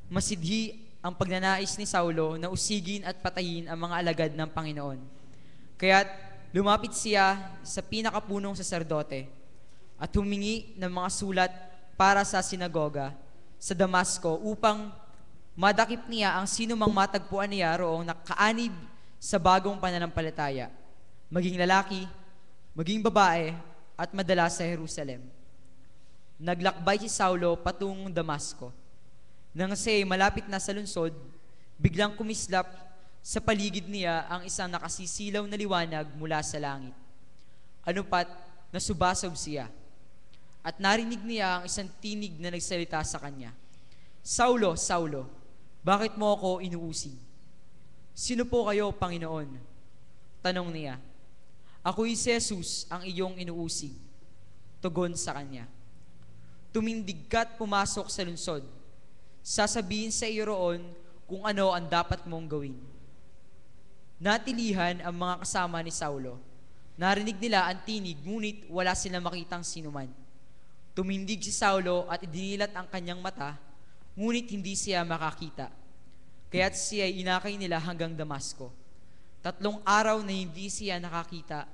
masidhi ang pagnanais ni Saulo na usigin at patayin ang mga alagad ng Panginoon. Kaya't lumapit siya sa pinakapunong saserdote at humingi ng mga sulat para sa sinagoga sa Damasco upang madakip niya ang sino mang matagpuan niya roong nakaanib sa bagong pananampalataya, maging lalaki, maging babae, at madala sa Jerusalem. Naglakbay si Saulo patungong Damasco. Nang siya malapit na sa lungsod, biglang kumislap sa paligid niya ang isang nakasisilaw na liwanag mula sa langit. Ano pat, nasubasob siya. At narinig niya ang isang tinig na nagsalita sa kanya. Saulo, Saulo, bakit mo ako inuusig? Sino po kayo, Panginoon? Tanong niya. Ako'y si Jesus ang iyong inuusig. Tugon sa kanya. Tumindig ka't pumasok sa lungsod. Sasabihin sa iyo roon kung ano ang dapat mong gawin. Natilihan ang mga kasama ni Saulo. Narinig nila ang tinig, ngunit wala silang makitang sinuman. Tumindig si Saulo at idinilat ang kanyang mata, ngunit hindi siya makakita. Kaya't siya inakay nila hanggang Damasco. 3 araw na hindi siya nakakita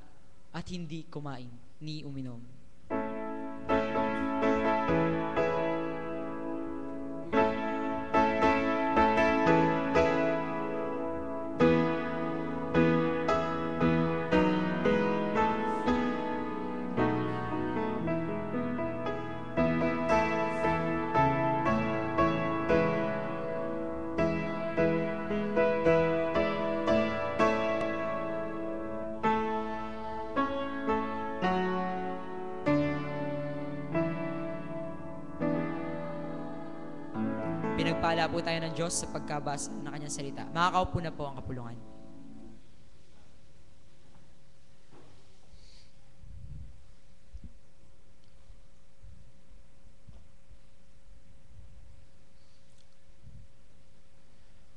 at hindi kumain ni uminom. Pinagpala po tayo ng Diyos sa pagkabasa ng kanyang salita. Makakaupo na po ang kapulungan.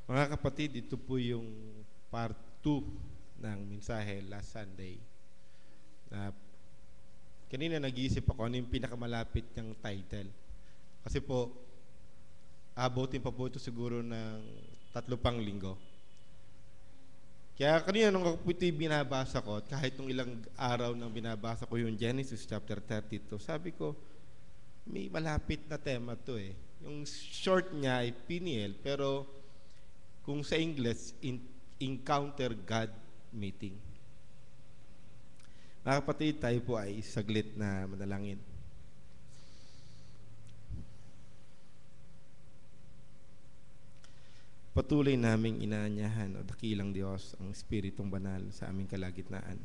Mga kapatid, ito po yung part 2 ng mensahe last Sunday. Kanina nag-iisip ako ano yung pinakamalapit niyang title. Kasi po, abutin pa po ito siguro ng 3 pang linggo. Kaya kanina nung ako po ito binabasa ko, at kahit nung ilang araw nang binabasa ko yung Genesis chapter 32, sabi ko, may malapit na tema to eh. Yung short niya ay Peniel, pero kung sa English, Encounter God Meeting. Mga kapatid, tayo po ay saglit na manalangin. Patuloy naming inaanyahan o dakilang Diyos ang Espiritong Banal sa aming kalagitnaan.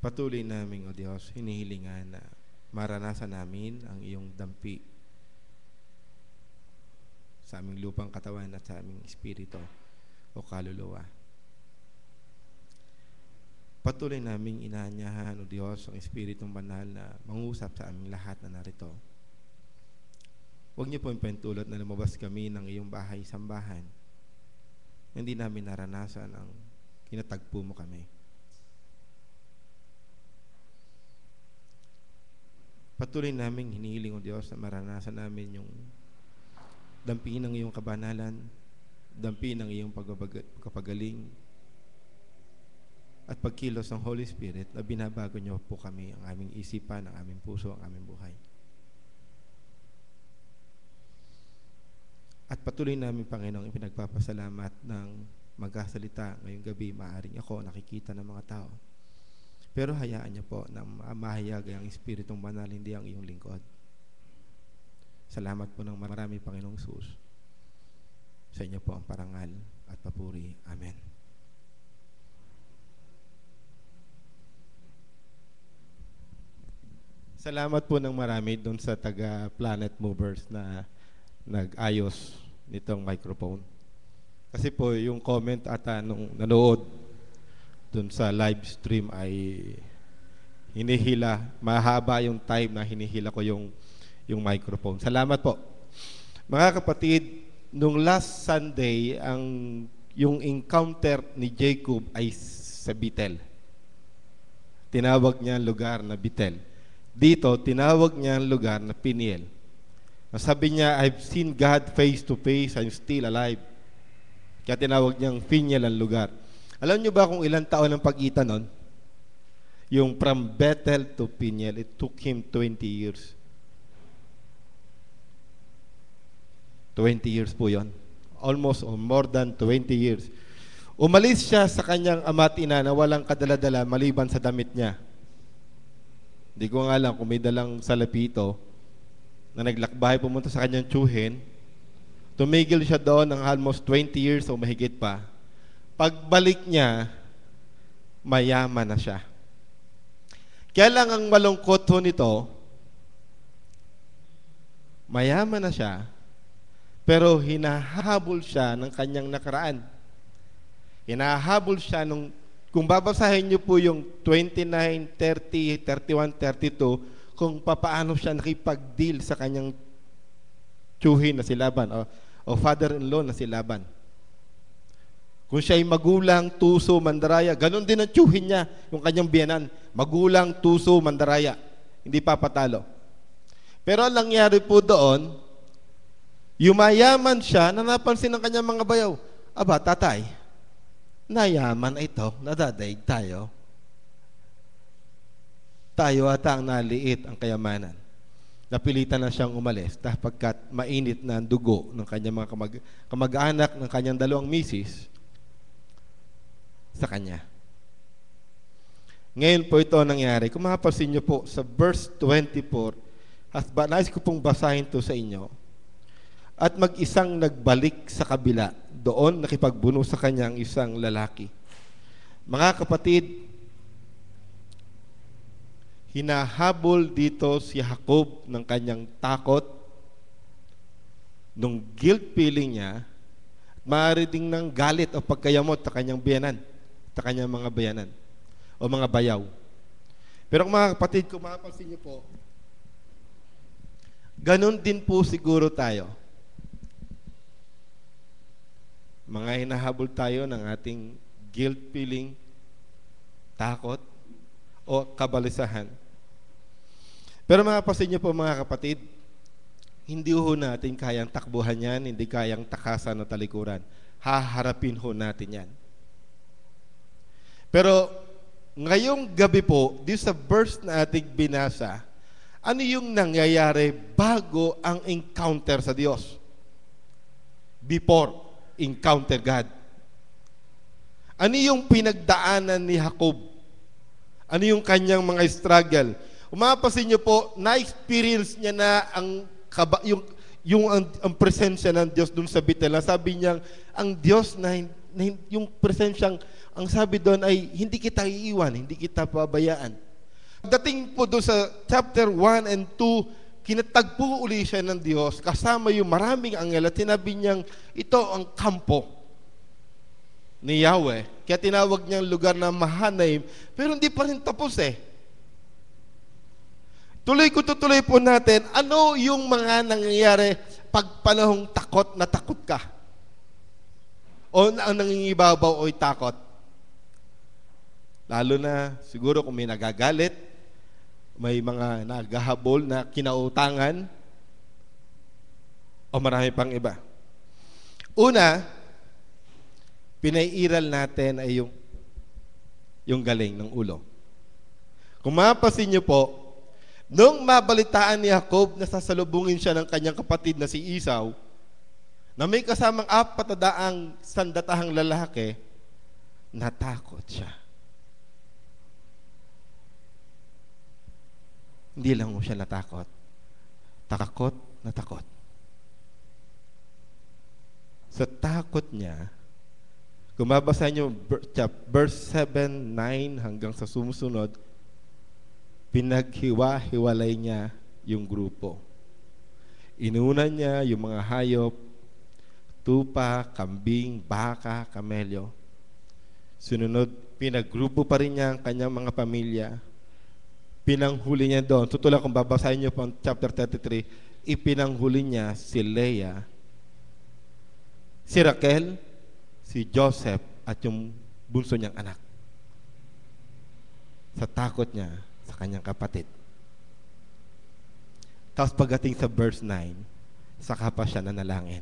Patuloy naming, O Diyos, hinihilingan na maranasan namin ang iyong dampi sa aming lupang katawan at sa aming espiritu o kaluluwa. Patuloy naming inaanyahan, O Diyos, ang Espiritong Banal na mangusap sa aming lahat na narito. Huwag niyo po impentulot na lumabas kami ng iyong bahay-sambahan. Hindi namin naranasan ang kinatagpo mo kami. Patuloy naming hinihiling, O Diyos, na maranasan namin yung dampi ng iyong kabanalan, dampi ng iyong pagpapagaling, at pagkilos ng Holy Spirit na binabago niyo po kami, ang aming isipan, ang aming puso, ang aming buhay. At patuloy namin, Panginoong, ipinagpapasalamat ng magkasalita ngayong gabi. Maaaring ako nakikita ng mga tao. Pero hayaan niyo po na mahayag ang Espiritong Banal, hindi ang iyong lingkod. Salamat po ng marami, Panginoong Jesus. Sa inyo po ang parangal at papuri. Amen. Salamat po ng marami doon sa taga Planet Movers na nag-ayos nitong microphone. Kasi po yung comment ata nung nanood, dun sa live stream ay hinihila, mahaba yung time na hinihila ko yung microphone. Salamat po. Mga kapatid, nung last Sunday, yung encounter ni Jacob ay sa Bethel. Tinawag niya ang lugar na Bethel. Dito, tinawag niya ang lugar na Peniel. Sabi niya, I've seen God face to face, I'm still alive. Kaya tinawag niyang Peniel ang lugar. Alam niyo ba kung ilang taon ang pagitan nun? Yung from Bethel to Peniel, it took him 20 years. 20 years po yon. Almost or more than 20 years. Umalis siya sa kanyang ama at ina na walang kadala-dala maliban sa damit niya. Hindi ko nga alam kung may dalang salapito na naglakbay pumunta sa kanyang tsuhin. Tumigil siya doon ng almost 20 years o mahigit pa. Pagbalik niya, mayaman na siya. Kaya lang ang malungkot ho nito, mayaman na siya, pero hinahabol siya ng kanyang nakaraan. Hinahabol siya kung babasahin niyo po yung 29, 30, 31, 32, kung papaano siya nakipag-deal sa kanyang tsuhin na si Laban o father-in-law na si Laban. Kung siya ay magulang, tuso, mandaraya, ganon din ang tsuhin niya, yung kanyang biyanan. Magulang, tuso, mandaraya. Hindi papatalo. Pero ang nangyari po doon, yumayaman siya na napansin ng kanyang mga bayaw. Aba, tatay, nayaman ito, nadadaig tayo. Tayo ata ang naliit ang kayamanan. Napilitan na siyang umalis sapagkat mainit na ang dugo ng kanyang mga kamag-anak ng kanyang dalawang misis sa kanya. Ngayon po ito nangyari. Kung mapapansin niyo po sa verse 24, nais ko pong basahin to sa inyo. At mag-isang nagbalik sa kabila, doon nakipagbuno sa kanya ang isang lalaki. Mga kapatid, hinahabol dito si Jacob ng kanyang takot, nung guilt feeling niya, maaari ding ng galit o pagkayamot sa kanyang biyanan, sa kanyang mga bayanan o mga bayaw. Pero mga kapatid, kung mapapansin niyo po, ganun din po siguro tayo. Mga hinahabol tayo ng ating guilt feeling, takot, o kabalisahan. Pero mga pasin niyo po mga kapatid, hindi ho natin kayang takbuhan yan, hindi kayang takasan o talikuran. Haharapin ho natin yan. Pero ngayong gabi po, di sa verse na ating binasa, ano yung nangyayari bago ang encounter sa Diyos? Before encounter God. Ano yung pinagdaanan ni Jacob? Ano yung kanyang mga struggle? Umapasin niyo po, na-experience niya na ang presensya ng Diyos dun sa Bethel. Sabi niya, ang Diyos yung presensyang, ang sabi doon ay, hindi kita iiwan, hindi kita pabayaan. Dating po doon sa chapter 1 and 2, kinatagpo uli siya ng Diyos, kasama yung maraming anghel, at sinabi niyang, ito ang kampo ni Yahweh. Kaya tinawag niyang lugar na Mahanaim, pero hindi pa rin tapos Tuloy po natin, ano yung mga nangyayari pag panahong takot na takot ka? O ang nangingibabaw o'y takot? Lalo na siguro kung may nagagalit, may mga naghahabol na kinautangan, o marami pang iba. Una, pinairal natin ay yung galing ng ulo. Kung mapasin niyo po, nung mabalitaan ni Jacob na sasalubungin siya ng kanyang kapatid na si Esau, na may kasamang 400 sandatahang lalaki, natakot siya. Hindi lang mo siya natakot. Takot na takot. Sa takot niya, kung mabasa niyo verse 7, 9 hanggang sa sumusunod, pinaghiwa-hiwalay niya yung grupo. Inuna niya yung mga hayop, tupa, kambing, baka, kamelyo. Sununod Pinagrupo pa rin niya ang kanyang mga pamilya. Pinanghuli niya doon. Tutulad kung babasahin niyo po ang chapter 33, ipinanghuli niya si Leah, si Raquel, si Joseph, at yung bunso niyang anak. Sa takot niya sa kanyang kapatid. Tapos pagdating sa verse 9, saka pa siya nanalangin.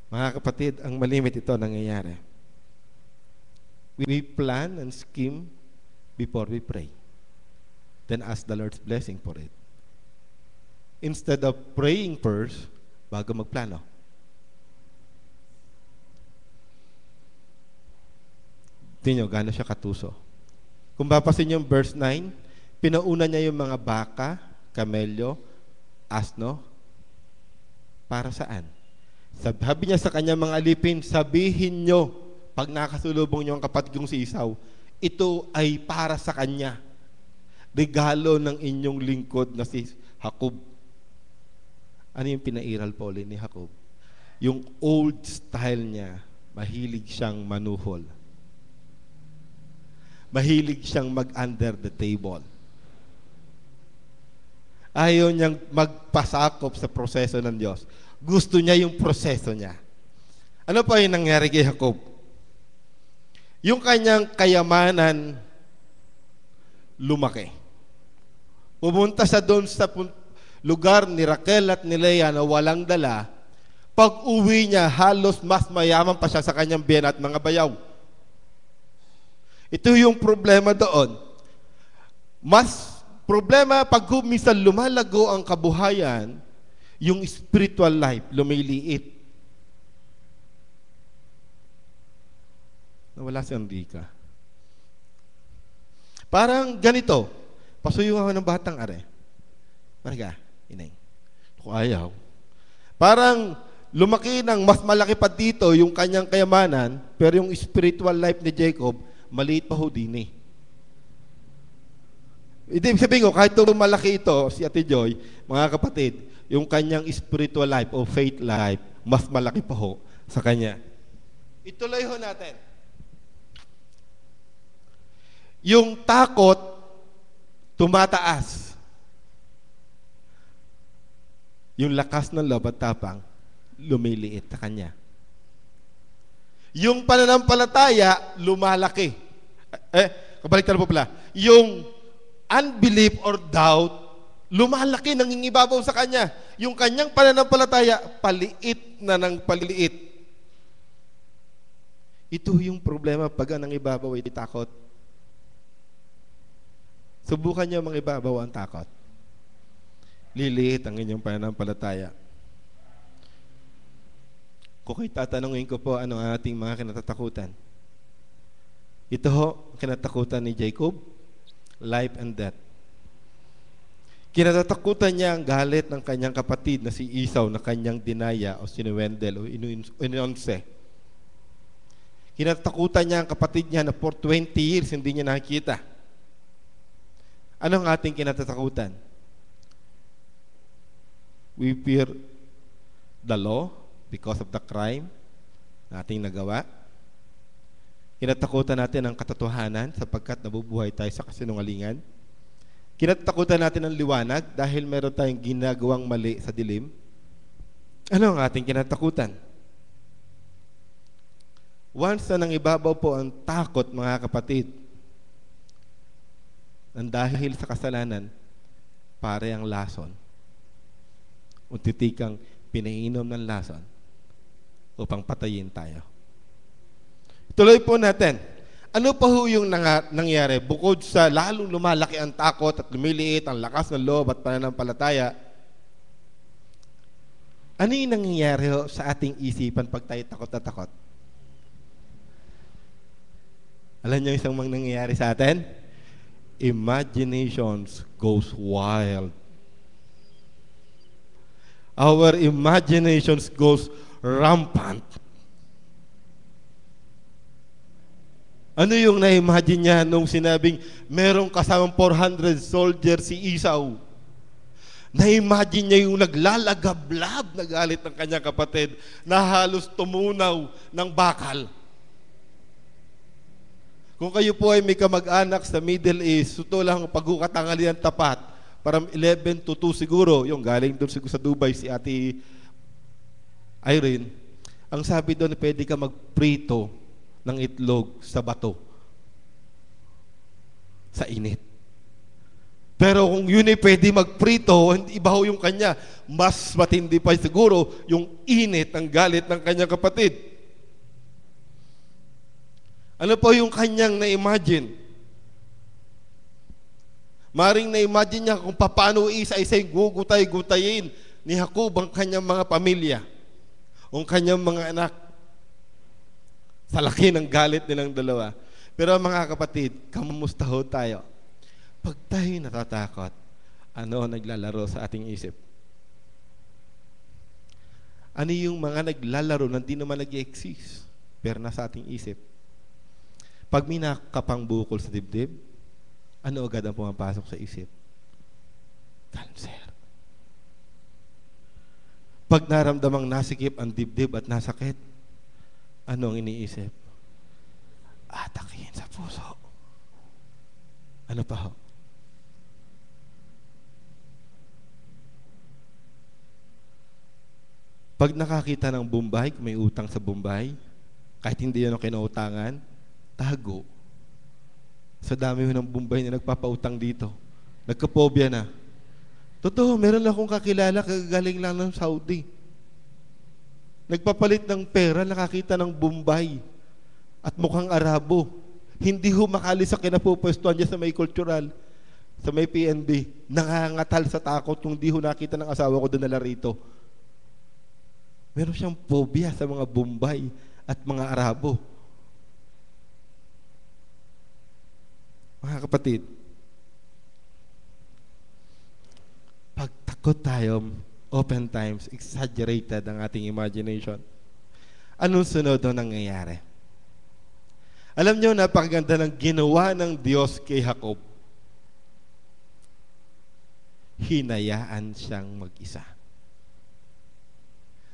Mga kapatid, ang malimit ito nangyayari. We plan and scheme before we pray. Then ask the Lord's blessing for it. Instead of praying first, bago magplano. Tingnan nyo, gano'n siya katuso. Kung papasin yung verse 9, pinauna niya yung mga baka, kamelyo, asno, para saan? Sabi niya sa kanya mga alipin, sabihin nyo, pag nakasulubong nyo ang kapatid kong si Isaw, ito ay para sa kanya. Regalo ng inyong lingkod na si Jacob. Ano yung pinairal po ulit ni Jacob? Yung old style niya, mahilig siyang manuhol. Mahilig siyang mag-under the table. Ayaw niyang magpasakop sa proseso ng Diyos. Gusto niya yung proseso niya. Ano pa yung nangyari kay Jacob? Yung kanyang kayamanan lumaki. Pumunta siya doon sa lugar ni Raquel at ni Leah na walang dala. Pag uwi niya, halos mas mayaman pa siya sa kanyang biyen at mga bayaw. Ito yung problema doon. Mas problema pag minsan lumalago ang kabuhayan, yung spiritual life lumiliit. Nawala si Enrica. Parang ganito. Pasuyong ako ng batang are. Marga, inay. Kung ayaw. Parang lumaki ng mas malaki pa dito yung kanyang kayamanan, pero yung spiritual life ni Jacob, maliit pa ho din eh. Ibig sabihin ko, kahit malaki ito, si Ate Joy, mga kapatid, yung kanyang spiritual life o faith life, mas malaki pa ho sa kanya. Ituloy ho natin. Yung takot, tumataas. Yung lakas ng loob at tapang, lumiliit sa kanya. Yung pananampalataya, lumalaki. Kabaliktad po pala. Yung unbelief or doubt, lumalaki, nangingibabaw sa kanya. Yung kanyang pananampalataya, paliit na ng paliit. Ito yung problema pag ang nangibabaw ay takot. Subukan niyo mangibabaw ang takot. Liliit ang inyong pananampalataya. Kung kayo tatanungin ko po, ano ang ating mga kinatatakutan? Ito ho, kinatakutan ni Jacob, life and death. Kinatatakutan niya ang galit ng kanyang kapatid na si Esau na kanyang dinaya o sinuwendel o inonse. Kinatatakutan niya ang kapatid niya na for 20 years hindi niya nakikita. Ano ang ating kinatatakutan? We fear the law because of the crime na ating nagawa. Kinatakutan natin ang katotohanan sapagkat nabubuhay tayo sa kasinungalingan. Kinatakutan natin ang liwanag dahil meron tayong ginagawang mali sa dilim. Ano ang ating kinatakutan? Once na nangibabaw po ang takot, mga kapatid, ang dahil sa kasalanan, pare ang lason. Untitikang pinainom ng lason upang patayin tayo. Tuloy po natin. Ano pa ho yung nangyari? Bukod sa lalong lumalaki ang takot at lumiliit ang lakas ng loob at pananampalataya, ano yung nangyayari ho sa ating isipan pag tayo takot na takot? Alam niyo isang nangyayari sa atin? Imaginations goes wild. Our imaginations goes rampant. Ano yung na-imagine niya nung sinabing merong kasamang 400 soldiers si Esau? Na-imagine niya yung naglalagablab na galit ng kanyang kapatid na halos tumunaw ng bakal. Kung kayo po ay may kamag-anak sa Middle East, suto lang pagkukatangalian tapat, para 11 to 2 siguro, yung galing doon siguro sa Dubai, si Ate Irene, ang sabi doon, pwede ka magprito ng itlog sa bato, sa init. Pero kung yun ay pwede magprito, iba ho yung kanya, mas matindi pa siguro yung init ng galit ng kanyang kapatid. Ano po yung kanyang na-imagine? Maring na-imagine niya kung paano isa-isa yung gugutay-gutayin ni Jacob ang kanyang mga pamilya, ang kanyang mga anak, sa laki ng galit nilang dalawa. Pero mga kapatid, kamusta ho tayo? Pag tayo natatakot, ano naglalaro sa ating isip? Ano yung mga naglalaro na hindi naman nag-exist, pero nasa ating isip? Pag may nakapang bukol sa dibdib, ano agad ang pumapasok sa isip? Cancer. Pag naramdamang nasikip ang dibdib at nasakit, ano ang iniisip? Atakihin sa puso. Ano pa ho? Pag nakakita ng Bombay, kung may utang sa Bombay, kahit hindi yan ang kinautangan, tago. Sa dami ng Bombay na nagpapautang dito, nagkapobya na. Totoo, meron akong kakilala, kagaling lang ng Saudi. Nagpapalit ng pera, nakakita ng Bombay at mukhang Arabo. Hindi ho makali sa kinapupwestuhan niya sa may cultural, sa may PNB. Nangangatal sa takot kung di ho nakita ng asawa ko dinala rito. Meron siyang phobia sa mga Bombay at mga Arabo. Mga kapatid, pag takot tayo, oftentimes, exaggerated ang ating imagination. Anong sunod na nangyayari? Alam niyo, napakaganda ng ginawa ng Diyos kay Jacob. Hinayaan siyang mag-isa.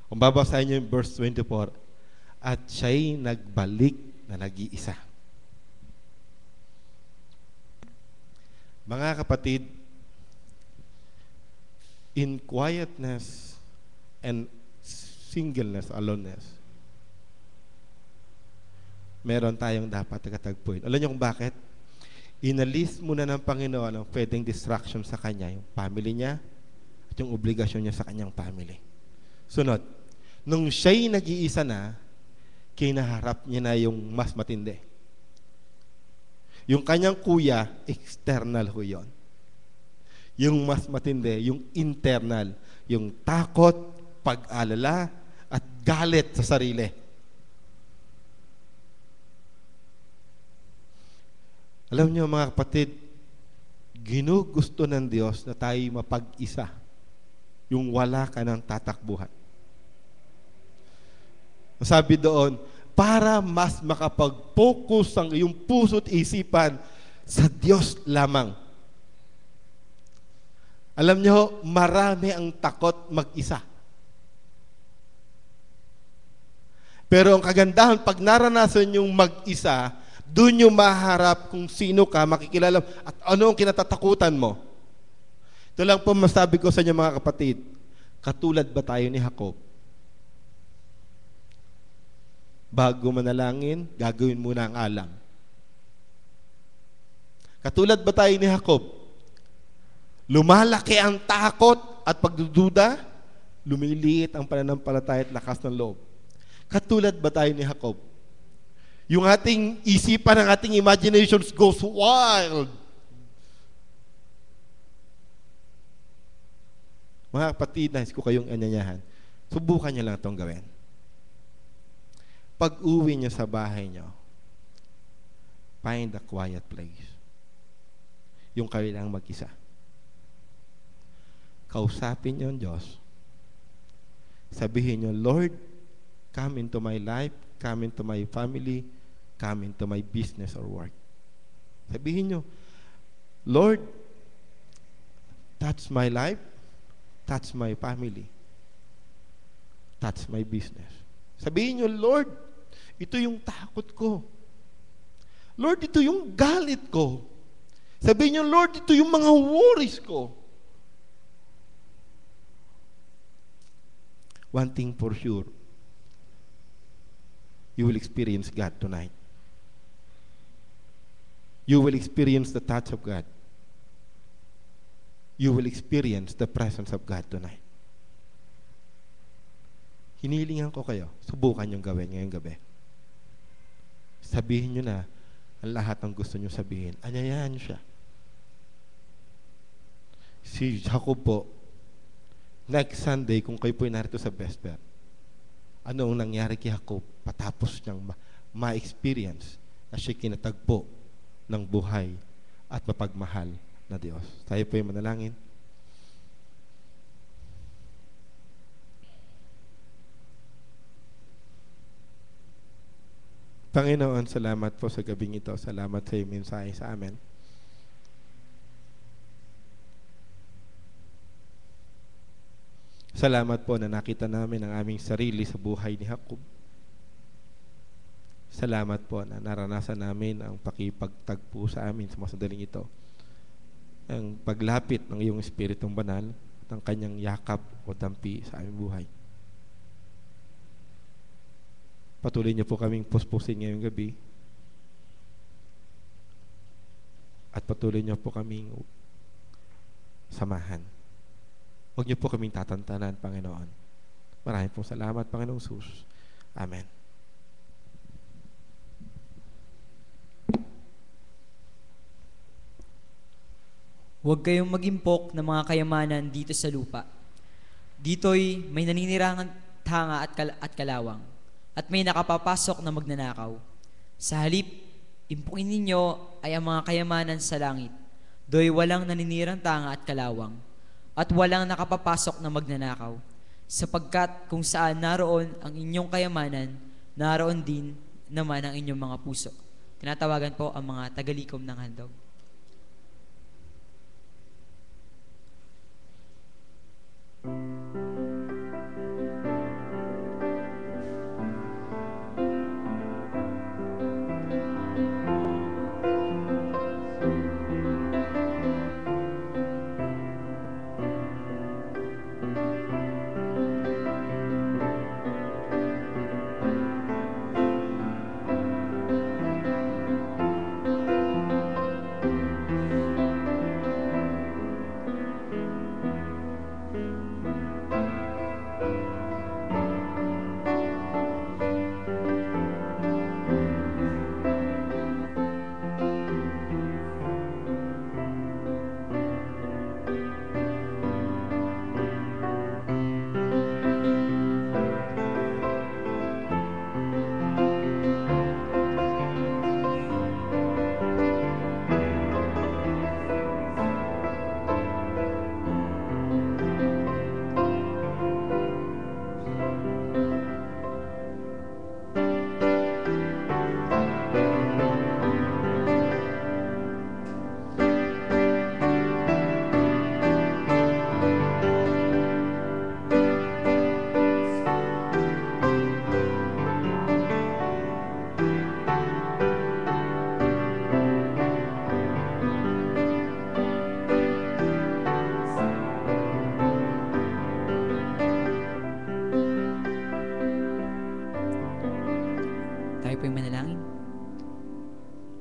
Kung babasahin niyo yung verse 24, at siya'y nagbalik na nag-iisa. Mga kapatid, in quietness and singleness, aloneness, meron tayong dapat nakatagpuin. Alam niyo kung bakit? Inalis muna ng Panginoon ang pwedeng distraction sa kanya, yung family niya at yung obligasyon niya sa kanyang family. Sunod, nung siya'y nag-iisa na, kinaharap niya na yung mas matindi. Yung kanyang kuya, external ho yun. Yung mas matindi, yung internal, yung takot, pag-alala, at galit sa sarili. Alam niyo mga kapatid, ginugusto ng Diyos na tayo mapag-isa. Yung wala ka ng tatakbuhan. Sabi doon, para mas makapag-focus ang iyong puso't isipan sa Diyos lamang. Alam niyo, marami ang takot mag-isa. Pero ang kagandahan, pag naranasan yung mag-isa, doon yung maharap kung sino ka, makikilala, at ano ang kinatatakutan mo. Ito lang po masabi ko sa inyo mga kapatid, katulad ba tayo ni Jacob? Bago manalangin, gagawin muna ang alam. Katulad ba tayo ni Jacob? Lumalaki ang takot at pagdududa, lumiliit ang pananampalataya at lakas ng loob. Katulad ba tayo ni Jacob? Yung ating isipan, ang ating imaginations goes wild. Mga kapatid, nais ko kayong anyanyahan. Subukan niyo lang itong gawin. Pag-uwi niyo sa bahay niyo, find a quiet place. Yung kayo lang mag-isa. Kausapin niyo ang Diyos. Sabihin niyo, Lord, come into my life, come into my family, come into my business or work. Sabihin niyo, Lord, touch my life, Touch my family. Touch my business. Sabihin nyo, Lord, ito yung takot ko. Lord, ito yung galit ko. Sabihin nyo, Lord, ito yung mga worries ko. One thing for sure, you will experience God tonight. You will experience the touch of God. You will experience the presence of God tonight. Hinilingan ko kayo, subukan yung gawin ngayong gabi. Sabihin nyo na ang lahat ng gusto nyo sabihin. Anyayahan nyo siya. Si Jacob po, next Sunday, kung kayo po narito sa Vesper, ano ang nangyari kay Jacob patapos niyang ma-experience na siya kinatagpo ng buhay at mapagmahal na Diyos. Tayo po yung manalangin. Panginoon, salamat po sa gabing ito. Salamat sa iyong mensahe sa amin. Salamat po na nakita namin ang aming sarili sa buhay ni Jacob. Salamat po na naranasan namin ang pakipagtagpo sa amin sa mga sandaling ito. Ang paglapit ng iyong Espiritong Banal at ang kanyang yakap o tampi sa aming buhay. Patuloy niyo po kaming puspusin ngayong gabi. At patuloy niyo po kaming samahan. Huwag niyo po kaming tatantanan, Panginoon. Maraming pong salamat, Panginoong Jesus. Amen. Huwag kayong magimpok ng mga kayamanan dito sa lupa. Dito'y may naninirahan tanga at kalawang, at may nakapapasok na magnanakaw. Sa halip, impukin ninyo ay ang mga kayamanan sa langit. Do'y walang naninirang tanga at kalawang, at walang nakapapasok na magnanakaw. Sapagkat kung saan naroon ang inyong kayamanan, naroon din naman ang inyong mga puso. Tinatawagan po ang mga tagalikom ng handog.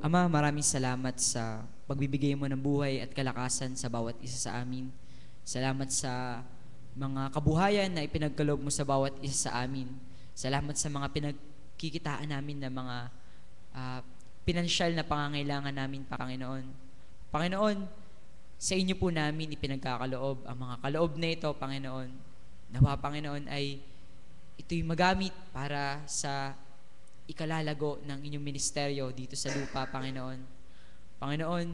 Ama, maraming salamat sa pagbibigay mo ng buhay at kalakasan sa bawat isa sa amin. Salamat sa mga kabuhayan na ipinagkaloob mo sa bawat isa sa amin. Salamat sa mga pinagkikitaan namin na mga pinansyal na pangangailangan namin, Panginoon. Panginoon, sa inyo po namin ipinagkakaloob ang mga kaloob na ito, Panginoon. Nawa, Panginoon, ay ito'y magamit para sa ikalalago ng inyong ministeryo dito sa lupa, Panginoon. Panginoon,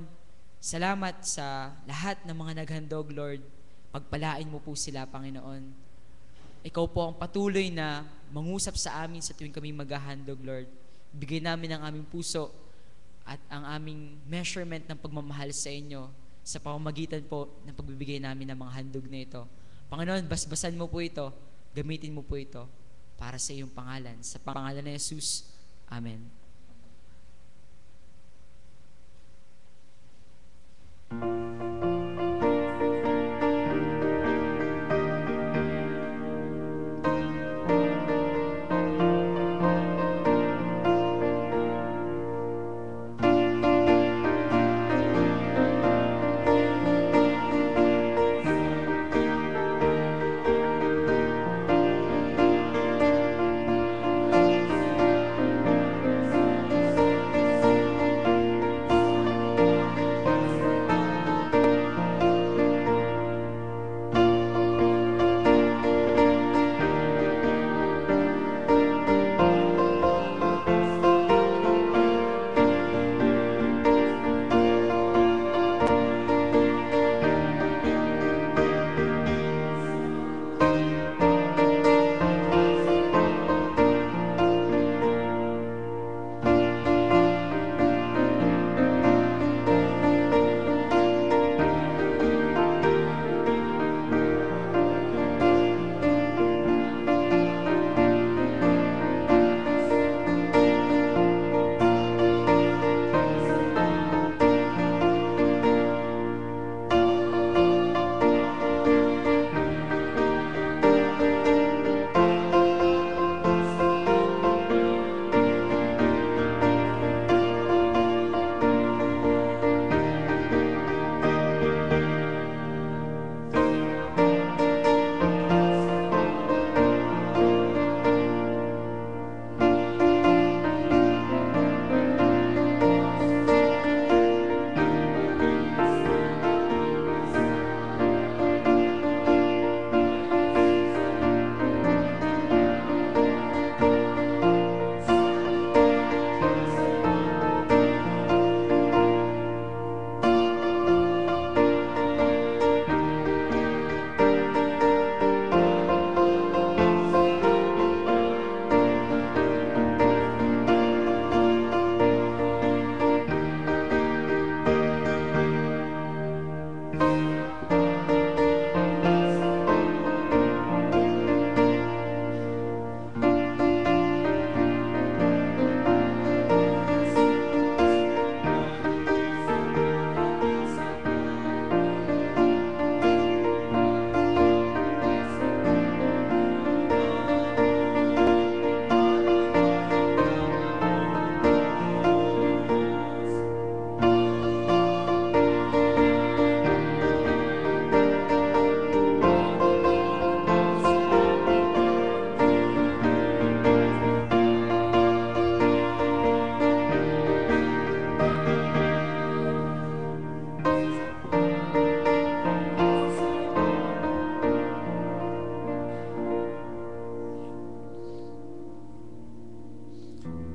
salamat sa lahat ng mga naghandog, Lord. Pagpalain mo po sila, Panginoon. Ikaw po ang patuloy na mangusap sa amin sa tuwing kami maghahandog, Lord. Bigay namin ang aming puso at ang aming measurement ng pagmamahal sa inyo sa pamamagitan po ng pagbibigay namin ng mga handog na ito. Panginoon, basbasan mo po ito, gamitin mo po ito para sa iyong pangalan. Sa pangalan ni Jesus. Amen.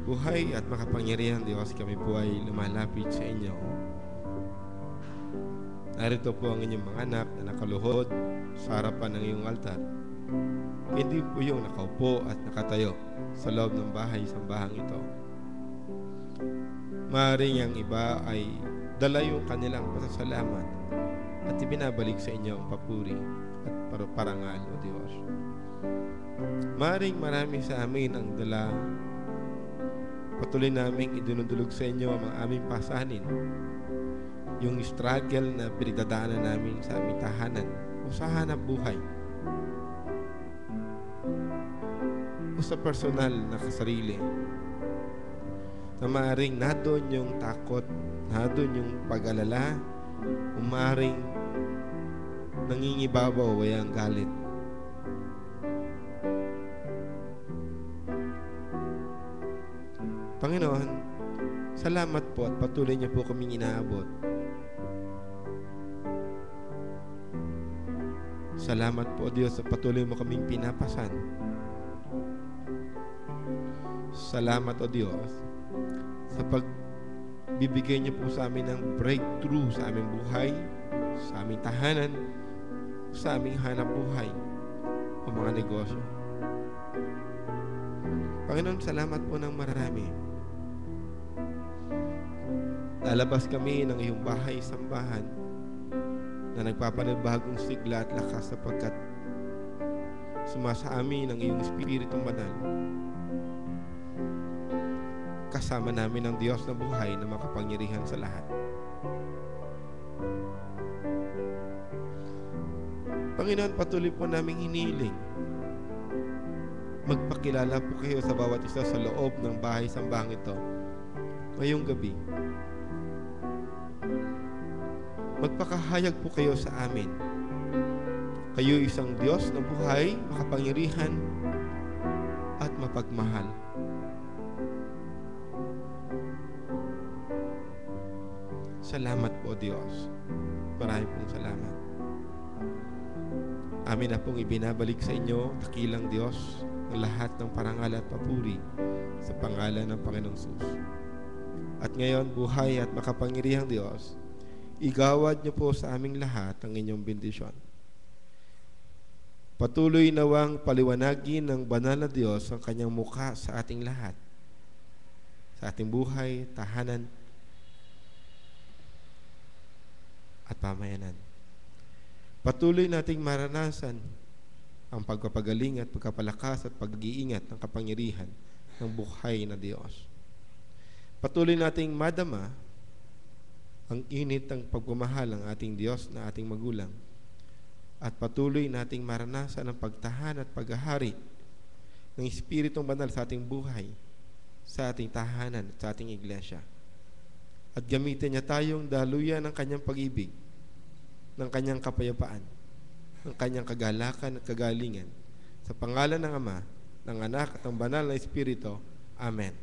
Buhay at makapangyarihan Diyos, kami po ay lumalapit sa inyo. Narito po ang inyong mga anak na nakaluhod sa harapan ng iyong altar. Hindi po yung nakaupo at nakatayo sa loob ng bahay-sambahang ito. Maaaring ang iba ay dala yung kanilang pasasalamat at ibinabalik sa inyo ang papuri at parangal, O Diyos. Maaaring marami sa amin ang dala. Patuloy naming idinudulog sa inyo ang aming pasanin, yung struggle na pinagdadaanan namin sa aming tahanan o sa hanap buhay o sa personal na kasarili, na maaaring nadoon yung takot, nadoon yung pag-alala, o maaaring nangingibabaw ay ang galit. Panginoon, salamat po at patuloy niyo po kaming inaabot. Salamat po, Diyos, at patuloy mo kaming pinapasan. Salamat, O Diyos, sa pagbibigay niyo po sa amin ng breakthrough sa aming buhay, sa aming tahanan, sa aming hanap buhay o mga negosyo. Panginoon, salamat po ng marami. Lalabas kami ng iyong bahay-sambahan na nagpapanibagong sigla at lakas sapagkat sumasa amin ang iyong Espiritong Banal. Kasama namin ang Diyos na buhay na makapangyarihan sa lahat. Panginoon, patuloy po naming hinihiling. Magpakilala po kayo sa bawat isa sa loob ng bahay-sambahang ito ngayong gabi. Magpakahayag po kayo sa amin. Kayo isang Diyos na buhay, makapangyarihan, at mapagmahal. Salamat po, Diyos. Marami pong salamat. Amin na pong ibinabalik sa inyo, dakilang Diyos, ang lahat ng parangal at papuri sa pangalan ng Panginoong Sus. At ngayon, buhay at makapangyarihang Diyos, igawad niyo po sa aming lahat ang inyong bendisyon. Patuloy nawang paliwanagin ng banal na Diyos ang kanyang mukha sa ating lahat, sa ating buhay, tahanan, at pamayanan. Patuloy nating maranasan ang pagpapagaling at pagkapalakas at pag-iingat ng kapangyarihan ng buhay na Diyos. Patuloy nating madama ang init ng pagmamahal ng ating Diyos na ating magulang. At patuloy nating maranasan ang pagtahan at paghahari ng Espiritong Banal sa ating buhay, sa ating tahanan at sa ating iglesia. At gamitin niya tayong daluyan ng kanyang pag-ibig, ng kanyang kapayapaan, ng kanyang kagalakan at kagalingan. Sa pangalan ng Ama, ng Anak at ng Banal na Espiritu. Amen.